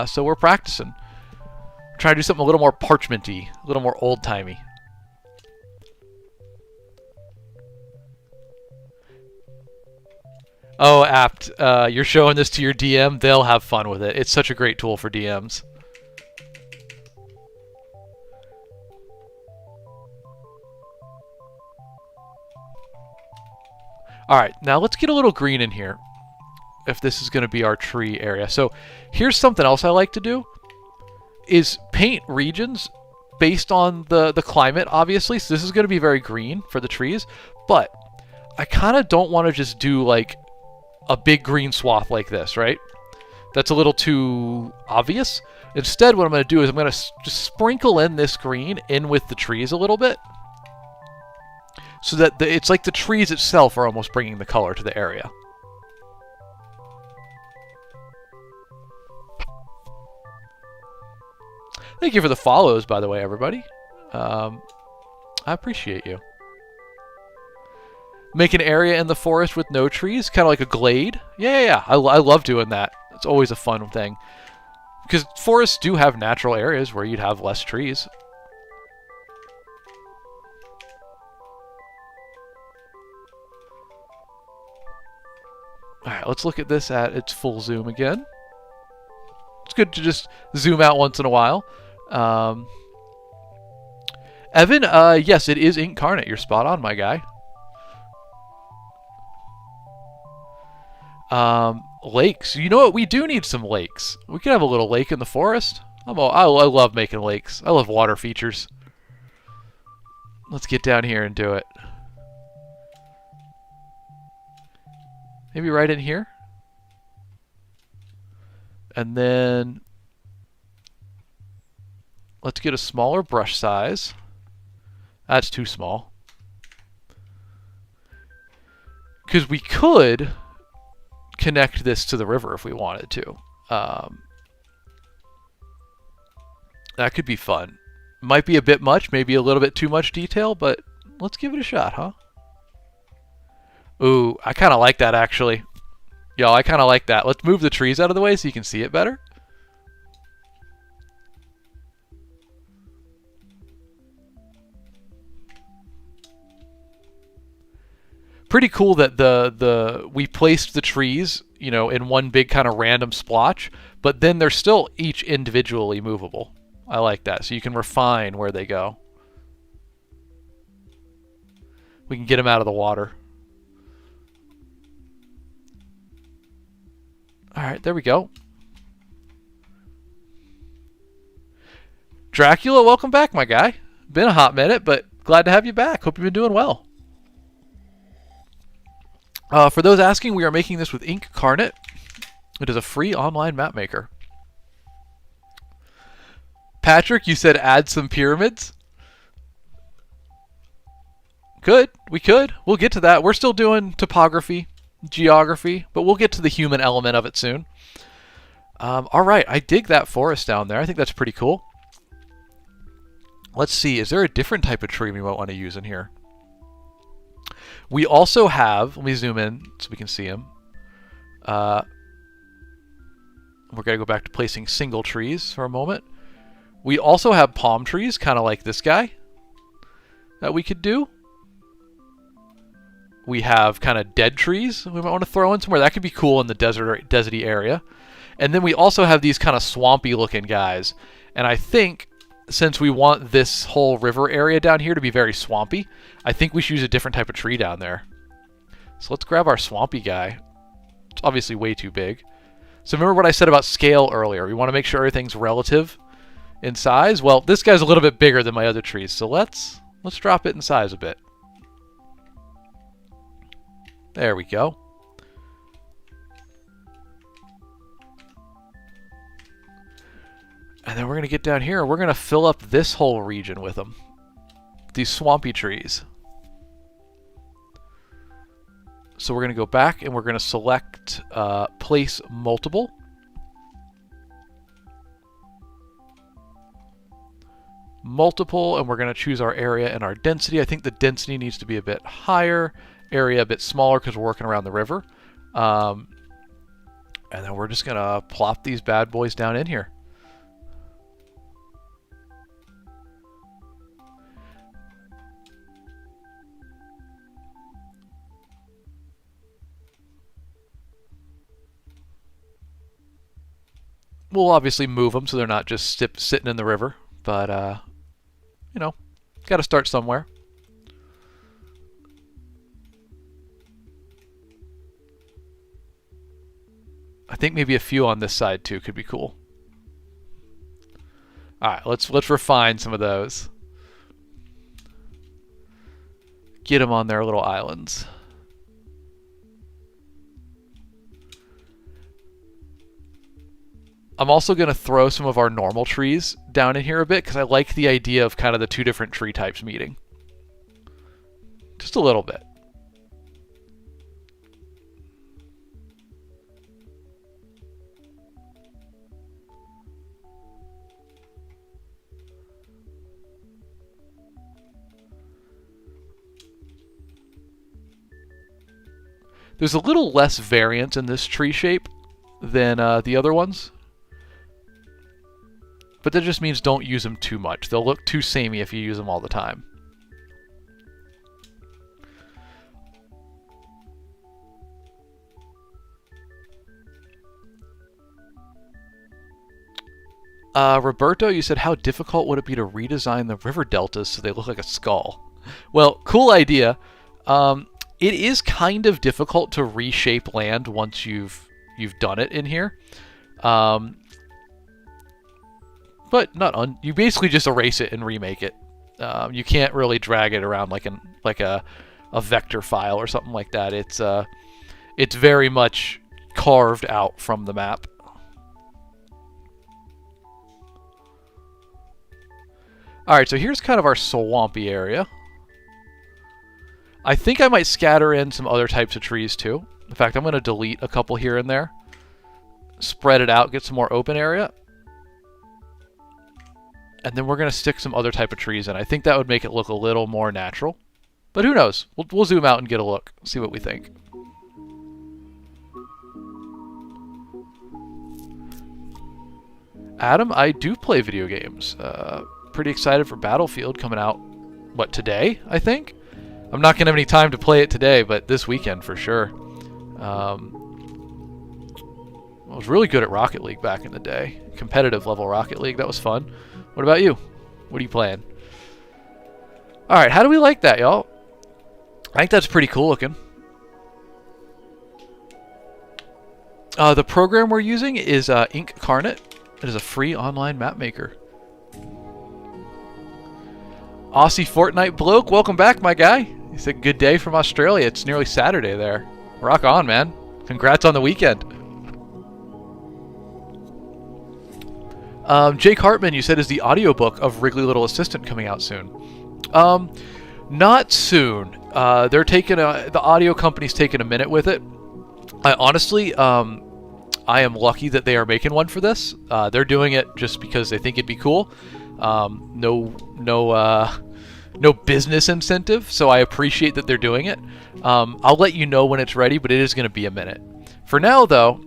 So we're practicing. Trying to do something a little more parchmenty, a little more old-timey. Oh, Apt. You're showing this to your DM. They'll have fun with it. It's such a great tool for DMs. Alright, now let's get a little green in here, if this is going to be our tree area. So here's something else I like to do, is paint regions based on the climate, obviously. So this is going to be very green for the trees, but I kind of don't want to just do like a big green swath like this, right? That's a little too obvious. Instead, what I'm going to do is I'm going to just sprinkle in this green in with the trees a little bit, so that it's like the trees itself are almost bringing the color to the area. Thank you for the follows, by the way, everybody. I appreciate you. Make an area in the forest with no trees, kind of like a glade. Yeah. I love doing that. It's always a fun thing. Because forests do have natural areas where you'd have less trees. Alright, let's look at this at its full zoom again. It's good to just zoom out once in a while. Evan, yes, it is Incarnate. You're spot on, my guy. Lakes. You know what? We do need some lakes. We could have a little lake in the forest. I love making lakes. I love water features. Let's get down here and do it. Maybe right in here. And then let's get a smaller brush size. That's too small. Because we could connect this to the river if we wanted to. That could be fun. Might be a bit much, maybe a little bit too much detail, but let's give it a shot, huh? Ooh, I kind of like that, actually. Yo, I kind of like that. Let's move the trees out of the way so you can see it better. Pretty cool that we placed the trees, you know, in one big kind of random splotch, but then they're still each individually movable. I like that. So you can refine where they go. We can get them out of the water. All right, there we go. Dracula, welcome back, my guy. Been a hot minute, but glad to have you back. Hope you've been doing well. For those asking, we are making this with Incarnate. It is a free online map maker. Patrick, you said add some pyramids? Could. We could. We'll get to that. We're still doing topography, geography, but we'll get to the human element of it soon. All right, I dig that forest down there. I think that's pretty cool. Let's see, is there a different type of tree we might want to use in here? We also have, let me zoom in so we can see them. We're going to go back to placing single trees for a moment. We also have palm trees, kind of like this guy, that we could do. We have kind of dead trees we might want to throw in somewhere. That could be cool in the deserty area. And then we also have these kind of swampy looking guys. And I think since we want this whole river area down here to be very swampy, I think we should use a different type of tree down there. So let's grab our swampy guy. It's obviously way too big. So remember what I said about scale earlier. We want to make sure everything's relative in size. Well, this guy's a little bit bigger than my other trees. So let's drop it in size a bit. There we go. And then we're going to get down here and we're going to fill up this whole region with them. These swampy trees. So we're going to go back and we're going to select place multiple. Multiple, and we're going to choose our area and our density. I think the density needs to be a bit higher, area a bit smaller because we're working around the river. And then we're just going to plop these bad boys down in here. We'll obviously move them so they're not just sitting in the river, but, you know, got to start somewhere. I think maybe a few on this side too could be cool. All right, let's refine some of those. Get them on their little islands. I'm also going to throw some of our normal trees down in here a bit because I like the idea of kind of the two different tree types meeting. Just a little bit. There's a little less variance in this tree shape than the other ones. But that just means don't use them too much. They'll look too samey if you use them all the time. Roberto, you said, how difficult would it be to redesign the river deltas so they look like a skull? Well, cool idea. It is kind of difficult to reshape land once you've done it in here. But not you basically just erase it and remake it. You can't really drag it around like a vector file or something like that. It's very much carved out from the map. All right, so here's kind of our swampy area. I think I might scatter in some other types of trees too. In fact, I'm going to delete a couple here and there. Spread it out, get some more open area. And then we're going to stick some other type of trees in. I think that would make it look a little more natural. But who knows? We'll zoom out and get a look. See what we think. Adam, I do play video games. Pretty excited for Battlefield coming out, what, today, I think? I'm not going to have any time to play it today, but this weekend for sure. I was really good at Rocket League back in the day. Competitive level Rocket League. That was fun. What about you? What are you playing? Alright, how do we like that, y'all? I think that's pretty cool looking. The program we're using is Incarnate. It is a free online map maker. Aussie Fortnite bloke, welcome back, my guy. He said good day from Australia. It's nearly Saturday there. Rock on, man. Congrats on the weekend. Jake Hartman, you said, is the audiobook of Wrigley Little Assistant coming out soon? Not soon. They're taking the audio company's taking a minute with it. I honestly, I am lucky that they are making one for this. They're doing it just because they think it'd be cool. No business incentive, so I appreciate that they're doing it. I'll let you know when it's ready, but it is going to be a minute. For now, though,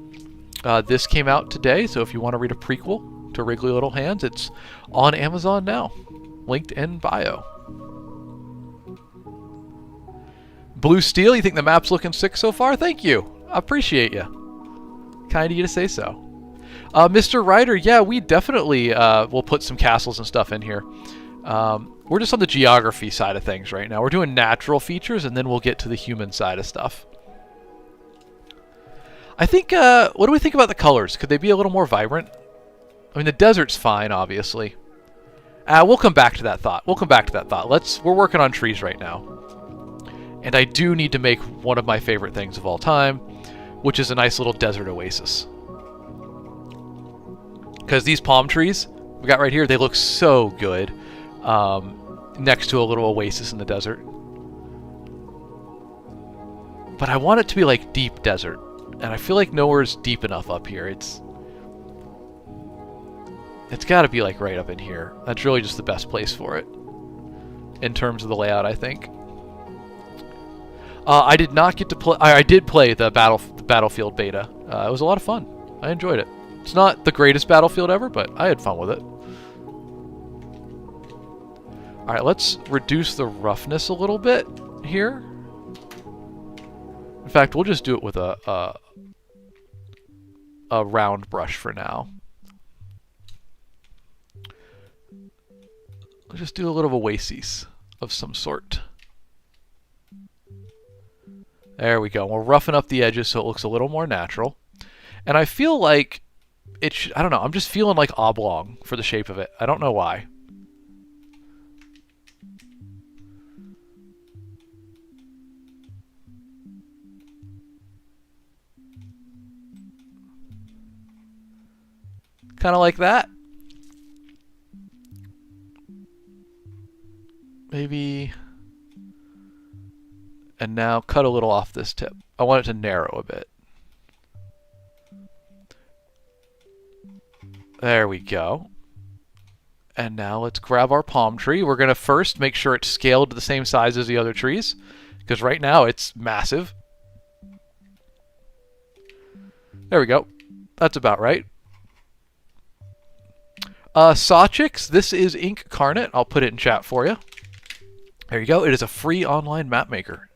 this came out today, so if you want to read a prequel to Wriggly Little Hands, it's on Amazon now. Linked in bio. Blue Steel, you think the map's looking sick so far? Thank you. I appreciate you. Kind of you to say so. Mr. Ryder, yeah, we definitely will put some castles and stuff in here. We're just on the geography side of things right now. We're doing natural features, and then we'll get to the human side of stuff. I think, what do we think about the colors? Could they be a little more vibrant? I mean, the desert's fine, obviously. We'll come back to that thought. We're working on trees right now. And I do need to make one of my favorite things of all time, which is a nice little desert oasis. Because these palm trees we got right here, they look so good next to a little oasis in the desert. But I want it to be like deep desert. And I feel like nowhere's deep enough up here. It's got to be like right up in here. That's really just the best place for it in terms of the layout, I think. I did not get to play. I did play the Battlefield beta. It was a lot of fun. I enjoyed it. It's not the greatest Battlefield ever, but I had fun with it. All right, let's reduce the roughness a little bit here. In fact, we'll just do it with a round brush for now. Let's just do a little oasis of some sort. There we go. We'll roughen up the edges so it looks a little more natural. And I feel like I don't know, I'm just feeling like oblong for the shape of it. I don't know why. Kind of like that. Maybe. And now cut a little off this tip. I want it to narrow a bit. There we go. And now let's grab our palm tree. We're going to first make sure it's scaled to the same size as the other trees, because right now it's massive. There we go. That's about right. Sawchicks, this is Ink Carnet. I'll put it in chat for you. There you go. It is a free online map maker.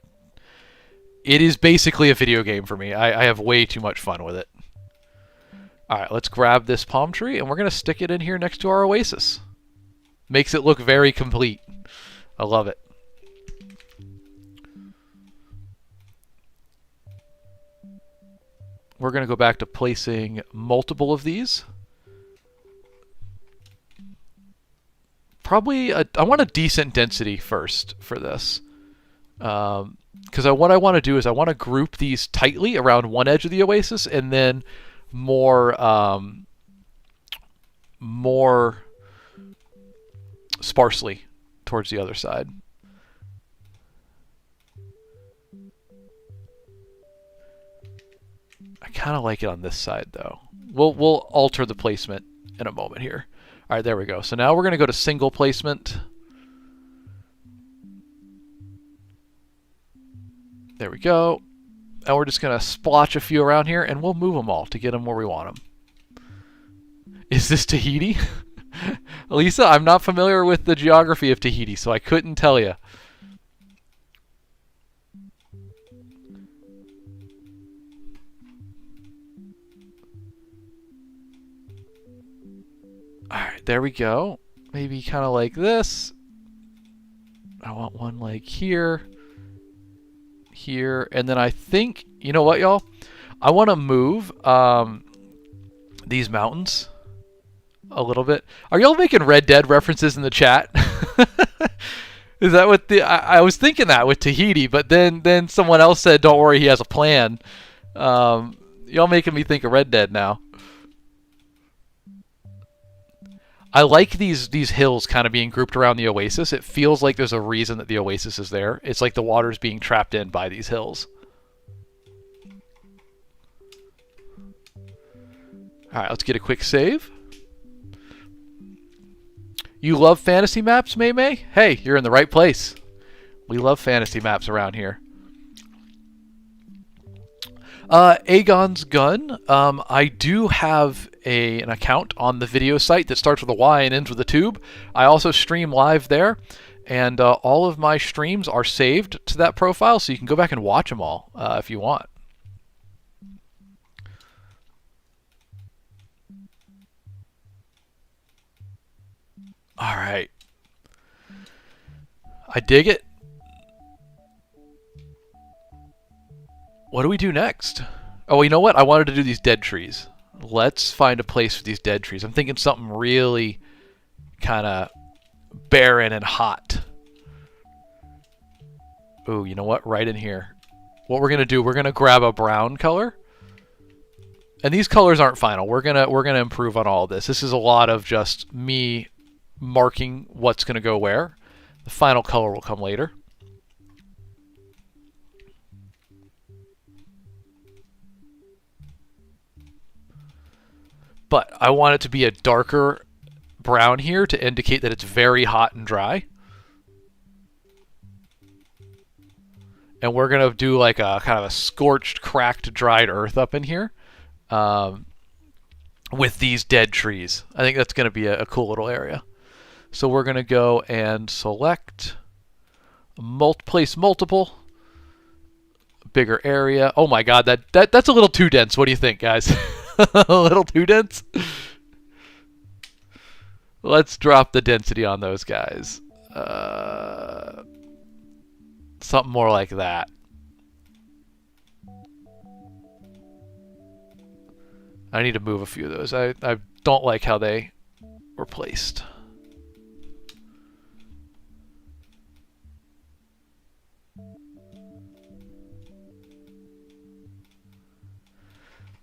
It is basically a video game for me. I have way too much fun with it. Alright, let's grab this palm tree, and we're going to stick it in here next to our oasis. Makes it look very complete. I love it. We're going to go back to placing multiple of these. Probably, I want a decent density first for this. Because what I want to do is I want to group these tightly around one edge of the oasis, and then more sparsely towards the other side. I kind of like it on this side, though. We'll alter the placement in a moment here. All right, there we go. So now we're going to go to single placement. There we go. And we're just going to splotch a few around here, and we'll move them all to get them where we want them. Is this Tahiti? Lisa, I'm not familiar with the geography of Tahiti, so I couldn't tell you. Alright, there we go. Maybe kind of like this. I want one like here. Here. And then I think, you know what, y'all? I want to move these mountains a little bit. Are y'all making Red Dead references in the chat? Is that what I was thinking that with Tahiti, but then someone else said, don't worry, he has a plan. Y'all making me think of Red Dead now. I like these hills kind of being grouped around the oasis. It feels like there's a reason that the oasis is there. It's like the water's being trapped in by these hills. All right, let's get a quick save. You love fantasy maps, May May? Hey, you're in the right place. We love fantasy maps around here. Aegon's Gun. I do have an account on the video site that starts with a Y and ends with a tube. I also stream live there, and all of my streams are saved to that profile, so you can go back and watch them all if you want. All right. I dig it. What do we do next? Oh, you know what? I wanted to do these dead trees. Let's find a place for these dead trees. I'm thinking something really kind of barren and hot. Ooh, you know what? Right in here. What we're gonna do? We're gonna grab a brown color. And these colors aren't final. We're gonna improve on all of this. This is a lot of just me marking what's gonna go where. The final color will come later. But I want it to be a darker brown here to indicate that it's very hot and dry. And we're going to do like a kind of a scorched, cracked, dried earth up in here with these dead trees. I think that's going to be a cool little area. So we're going to go and select place multiple, bigger area. Oh my god, that's a little too dense. What do you think, guys? A little too dense? Let's drop the density on those guys. Something more like that. I need to move a few of those. I don't like how they were placed.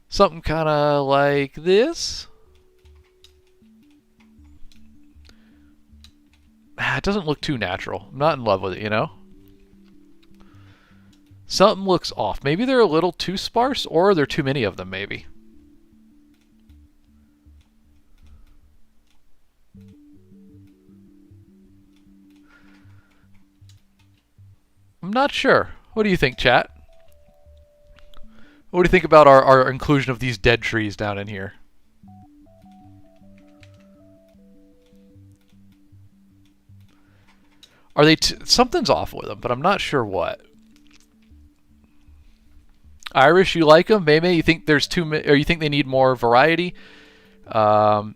Something kind of like this. It doesn't look too natural. I'm not in love with it, you know? Something looks off. Maybe they're a little too sparse, or there are too many of them, maybe. I'm not sure. What do you think, chat? What do you think about our inclusion of these dead trees down in here? Are they something's off with them, but I'm not sure what. Irish, you like them? Maybe you think there's too many, or you think they need more variety? Who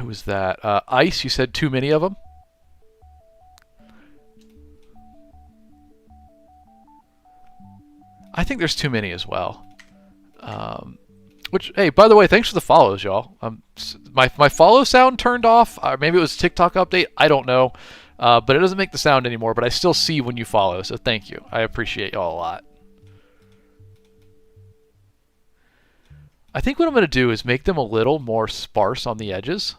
was that? Ice, you said too many of them? I think there's too many as well. Which, hey, by the way, thanks for the follows, y'all. My follow sound turned off. Maybe it was a TikTok update. I don't know. But it doesn't make the sound anymore, but I still see when you follow, so thank you. I appreciate y'all a lot. I think what I'm going to do is make them a little more sparse on the edges,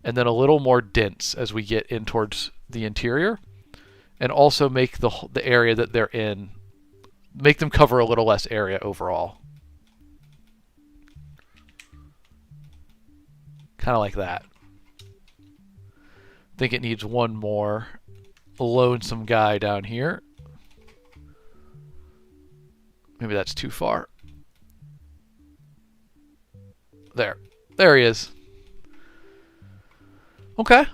and then a little more dense as we get in towards the interior, and also make the area that they're in, make them cover a little less area overall. Kind of like that. I think it needs one more lonesome guy down here. Maybe that's too far. There he is. Okay.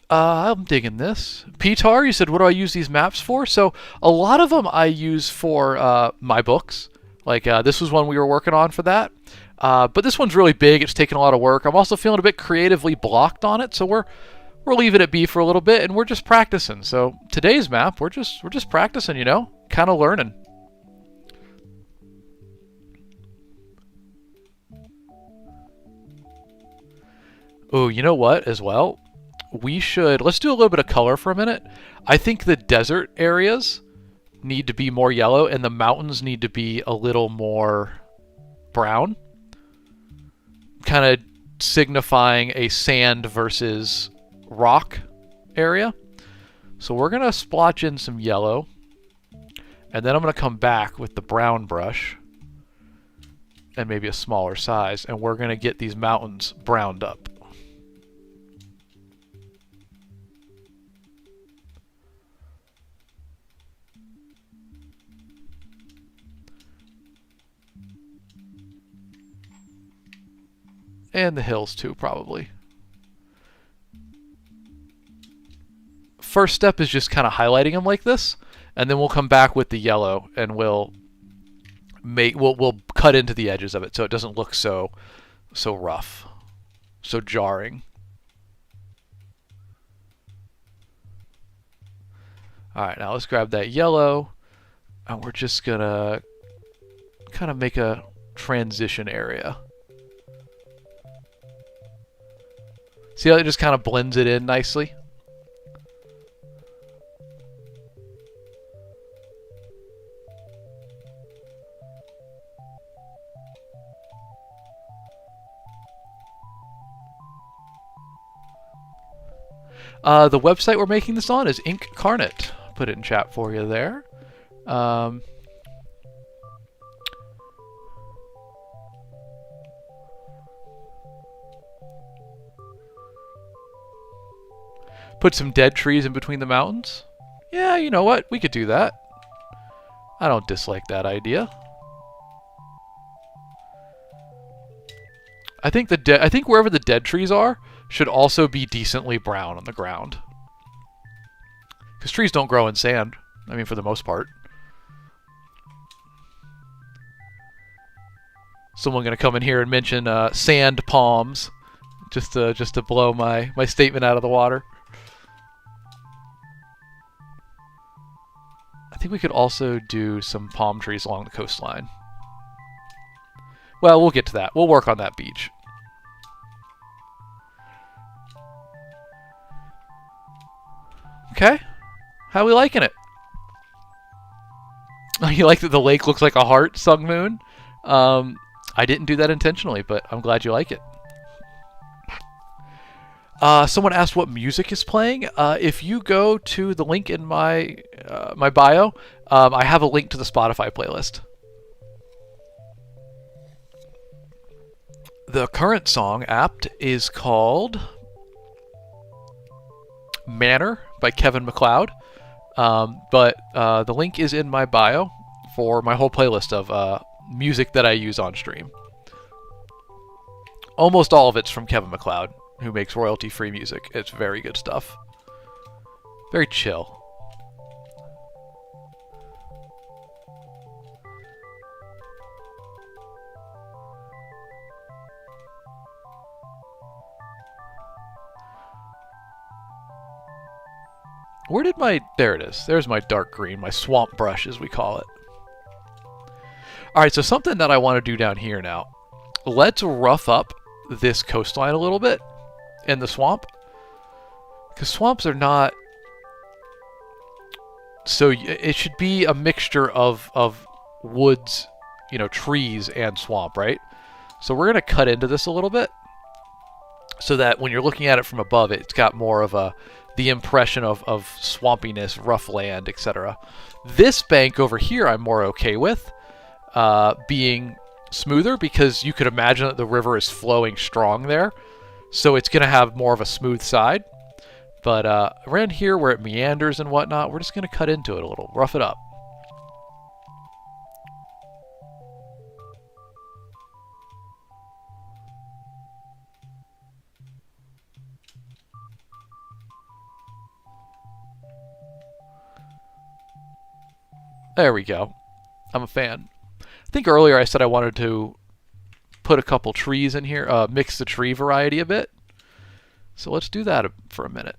I'm digging this. Petar, you said, what do I use these maps for? So a lot of them I use for my books. Like this was one we were working on for that. But this one's really big. It's taking a lot of work. I'm also feeling a bit creatively blocked on it, so we're leaving it be for a little bit, and we're just practicing. So today's map, we're just practicing, you know, kind of learning. Oh, you know what? As well, let's do a little bit of color for a minute. I think the desert areas need to be more yellow, and the mountains need to be a little more brown. Kind of signifying a sand versus rock area. So we're going to splotch in some yellow, and then I'm going to come back with the brown brush and maybe a smaller size, and we're going to get these mountains browned up. And the hills too, probably. First step is just kind of highlighting them like this, and then we'll come back with the yellow and we'll cut into the edges of it so it doesn't look so rough, so jarring. All right, now let's grab that yellow, and we're just gonna kind of make a transition area. See how it just kind of blends it in nicely? The website we're making this on is Incarnate. Put it in chat for you there. Put some dead trees in between the mountains. Yeah, you know what? We could do that. I don't dislike that idea. I think wherever the dead trees are should also be decently brown on the ground. Because trees don't grow in sand. I mean, for the most part. Someone gonna come in here and mention sand palms, just to blow my statement out of the water. I think we could also do some palm trees along the coastline. Well, we'll get to that. We'll work on that beach. Okay. How are we liking it? You like that the lake looks like a heart, Sung Moon? I didn't do that intentionally, but I'm glad you like it. Someone asked what music is playing. If you go to the link in my my bio, I have a link to the Spotify playlist. The current song apt is called Manor by Kevin MacLeod. But the link is in my bio for my whole playlist of music that I use on stream. Almost all of it's from Kevin MacLeod, who makes royalty-free music. It's very good stuff. Very chill. Where did my... There it is. There's my dark green, my swamp brush, as we call it. Alright, so something that I want to do down here now. Let's rough up this coastline a little bit in the swamp. Because swamps are not... So it should be a mixture of woods, you know, trees and swamp, right? So we're going to cut into this a little bit. So that when you're looking at it from above, it's got more of the impression of swampiness, rough land, etc. This bank over here I'm more okay with being smoother because you could imagine that the river is flowing strong there. So it's going to have more of a smooth side. But around here where it meanders and whatnot, we're just going to cut into it a little, rough it up. There we go. I'm a fan. I think earlier I said I wanted to put a couple trees in here, mix the tree variety a bit. So let's do that for a minute.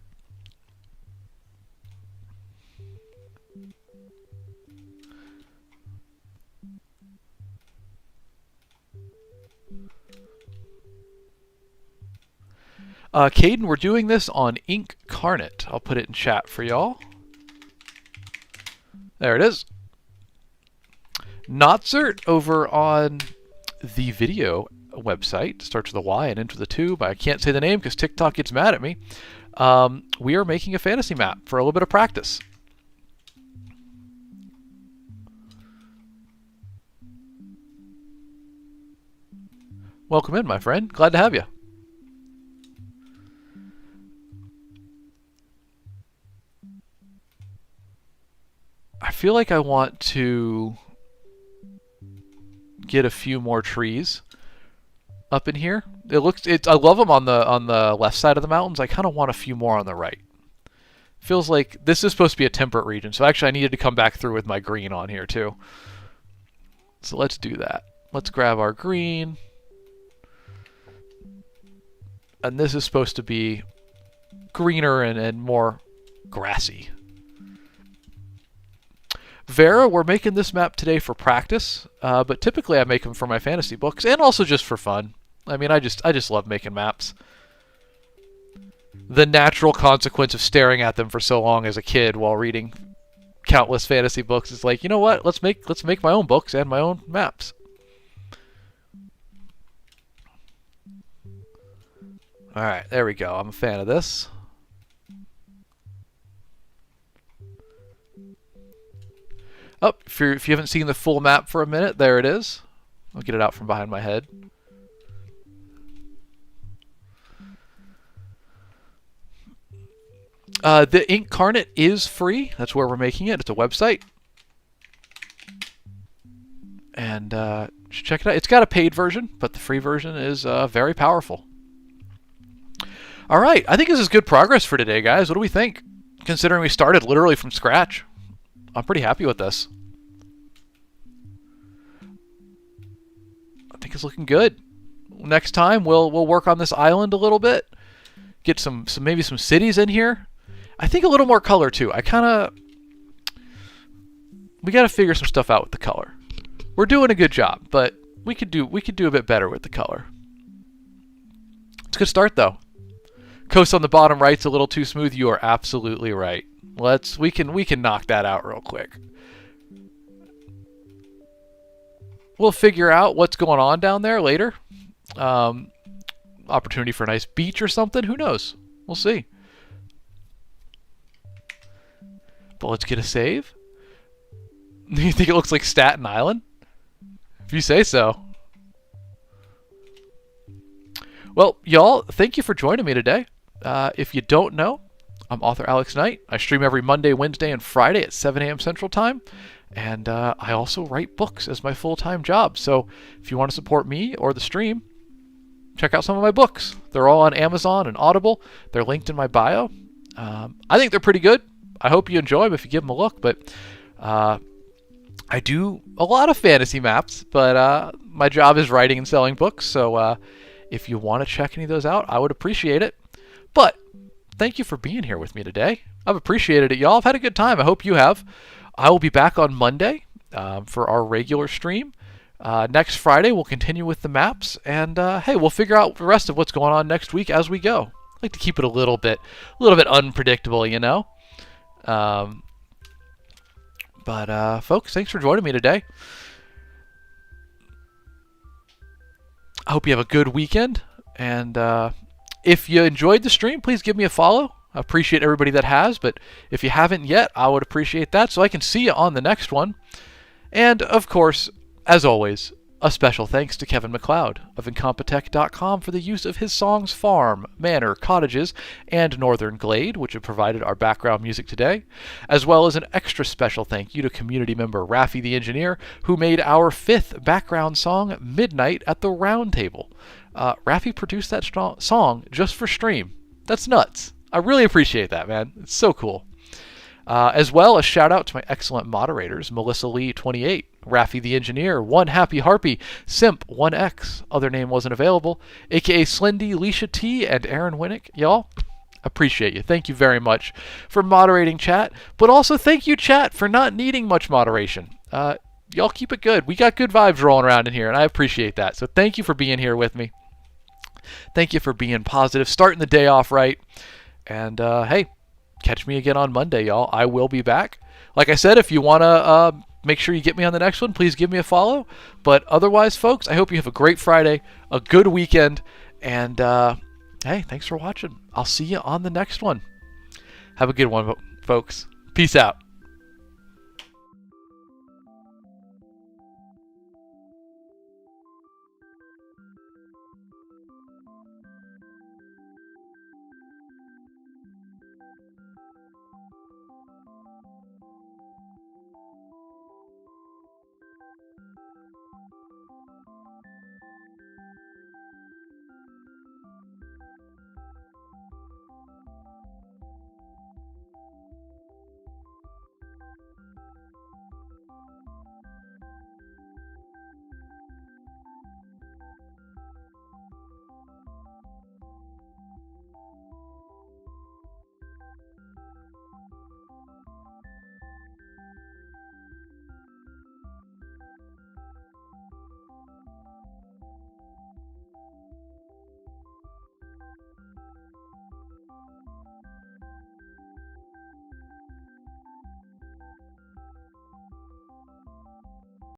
Caden, we're doing this on Incarnate. I'll put it in chat for y'all. There it is. Notzert over on the video website, starts with a Y and ends with a 2, but I can't say the name because TikTok gets mad at me. We are making a fantasy map for a little bit of practice. Welcome in, my friend. Glad to have you. I feel like I want to get a few more trees up in here. I love them on the left side of the mountains. I kind of want a few more on the right. Feels like this is supposed to be a temperate region, so actually I needed to come back through with my green on here too. So let's do that. Let's grab our green. And this is supposed to be greener and more grassy. Vera, we're making this map today for practice, but typically I make them for my fantasy books and also just for fun. I mean, I just love making maps. The natural consequence of staring at them for so long as a kid while reading countless fantasy books is like, you know what? Let's make my own books and my own maps. All right, there we go. I'm a fan of this. Oh, if you haven't seen the full map for a minute, there it is. I'll get it out from behind my head. The Incarnate is free. That's where we're making it. It's a website. And check it out. It's got a paid version, but the free version is very powerful. All right, I think this is good progress for today, guys. What do we think? Considering we started literally from scratch, I'm pretty happy with this. I think it's looking good. Next time we'll work on this island a little bit. Get maybe some cities in here. I think a little more color too. We got to figure some stuff out with the color. We're doing a good job, but we could do a bit better with the color. It's a good start though. Coast on the bottom right's a little too smooth. You are absolutely right. We can knock that out real quick. We'll figure out what's going on down there later. Opportunity for a nice beach or something. Who knows? We'll see. But let's get a save. You think it looks like Staten Island? If you say so. Well, y'all, thank you for joining me today. If you don't know, I'm author Alex Knight. I stream every Monday, Wednesday, and Friday at 7 a.m. Central Time. And I also write books as my full-time job. So if you want to support me or the stream, check out some of my books. They're all on Amazon and Audible. They're linked in my bio. I think they're pretty good. I hope you enjoy them if you give them a look. But I do a lot of fantasy maps, but my job is writing and selling books. So if you want to check any of those out, I would appreciate it. But thank you for being here with me today. I've appreciated it, y'all. I've had a good time. I hope you have. I will be back on Monday for our regular stream. Next Friday, we'll continue with the maps. And, hey, we'll figure out the rest of what's going on next week as we go. I like to keep it a little bit unpredictable, you know? But folks, thanks for joining me today. I hope you have a good weekend. And if you enjoyed the stream, please give me a follow. I appreciate everybody that has, but if you haven't yet, I would appreciate that so I can see you on the next one. And, of course, as always, a special thanks to Kevin MacLeod of Incompetech.com for the use of his songs Farm, Manor, Cottages, and Northern Glade, which have provided our background music today, as well as an extra special thank you to community member Raffi the Engineer, who made our 5th background song, Midnight at the Round Table. Raffi produced that song just for stream. That's nuts. I really appreciate that, man. It's so cool. As well, a shout out to my excellent moderators, Melissa Lee 28, Raffi the Engineer, One Happy Harpy, Simp 1X, other name wasn't available, aka Slendy, Leisha T, and Aaron Winnick. Y'all, appreciate you. Thank you very much for moderating chat, but also thank you, chat, for not needing much moderation. Y'all keep it good. We got good vibes rolling around in here, and I appreciate that. So thank you for being here with me. Thank you for being positive, starting the day off right. And, hey, catch me again on Monday, y'all. I will be back. Like I said, if you want to make sure you get me on the next one. Please give me a follow. But otherwise, folks, I hope you have a great Friday, a good weekend, and hey, thanks for watching. I'll see you on the next one. Have a good one, folks. Peace out.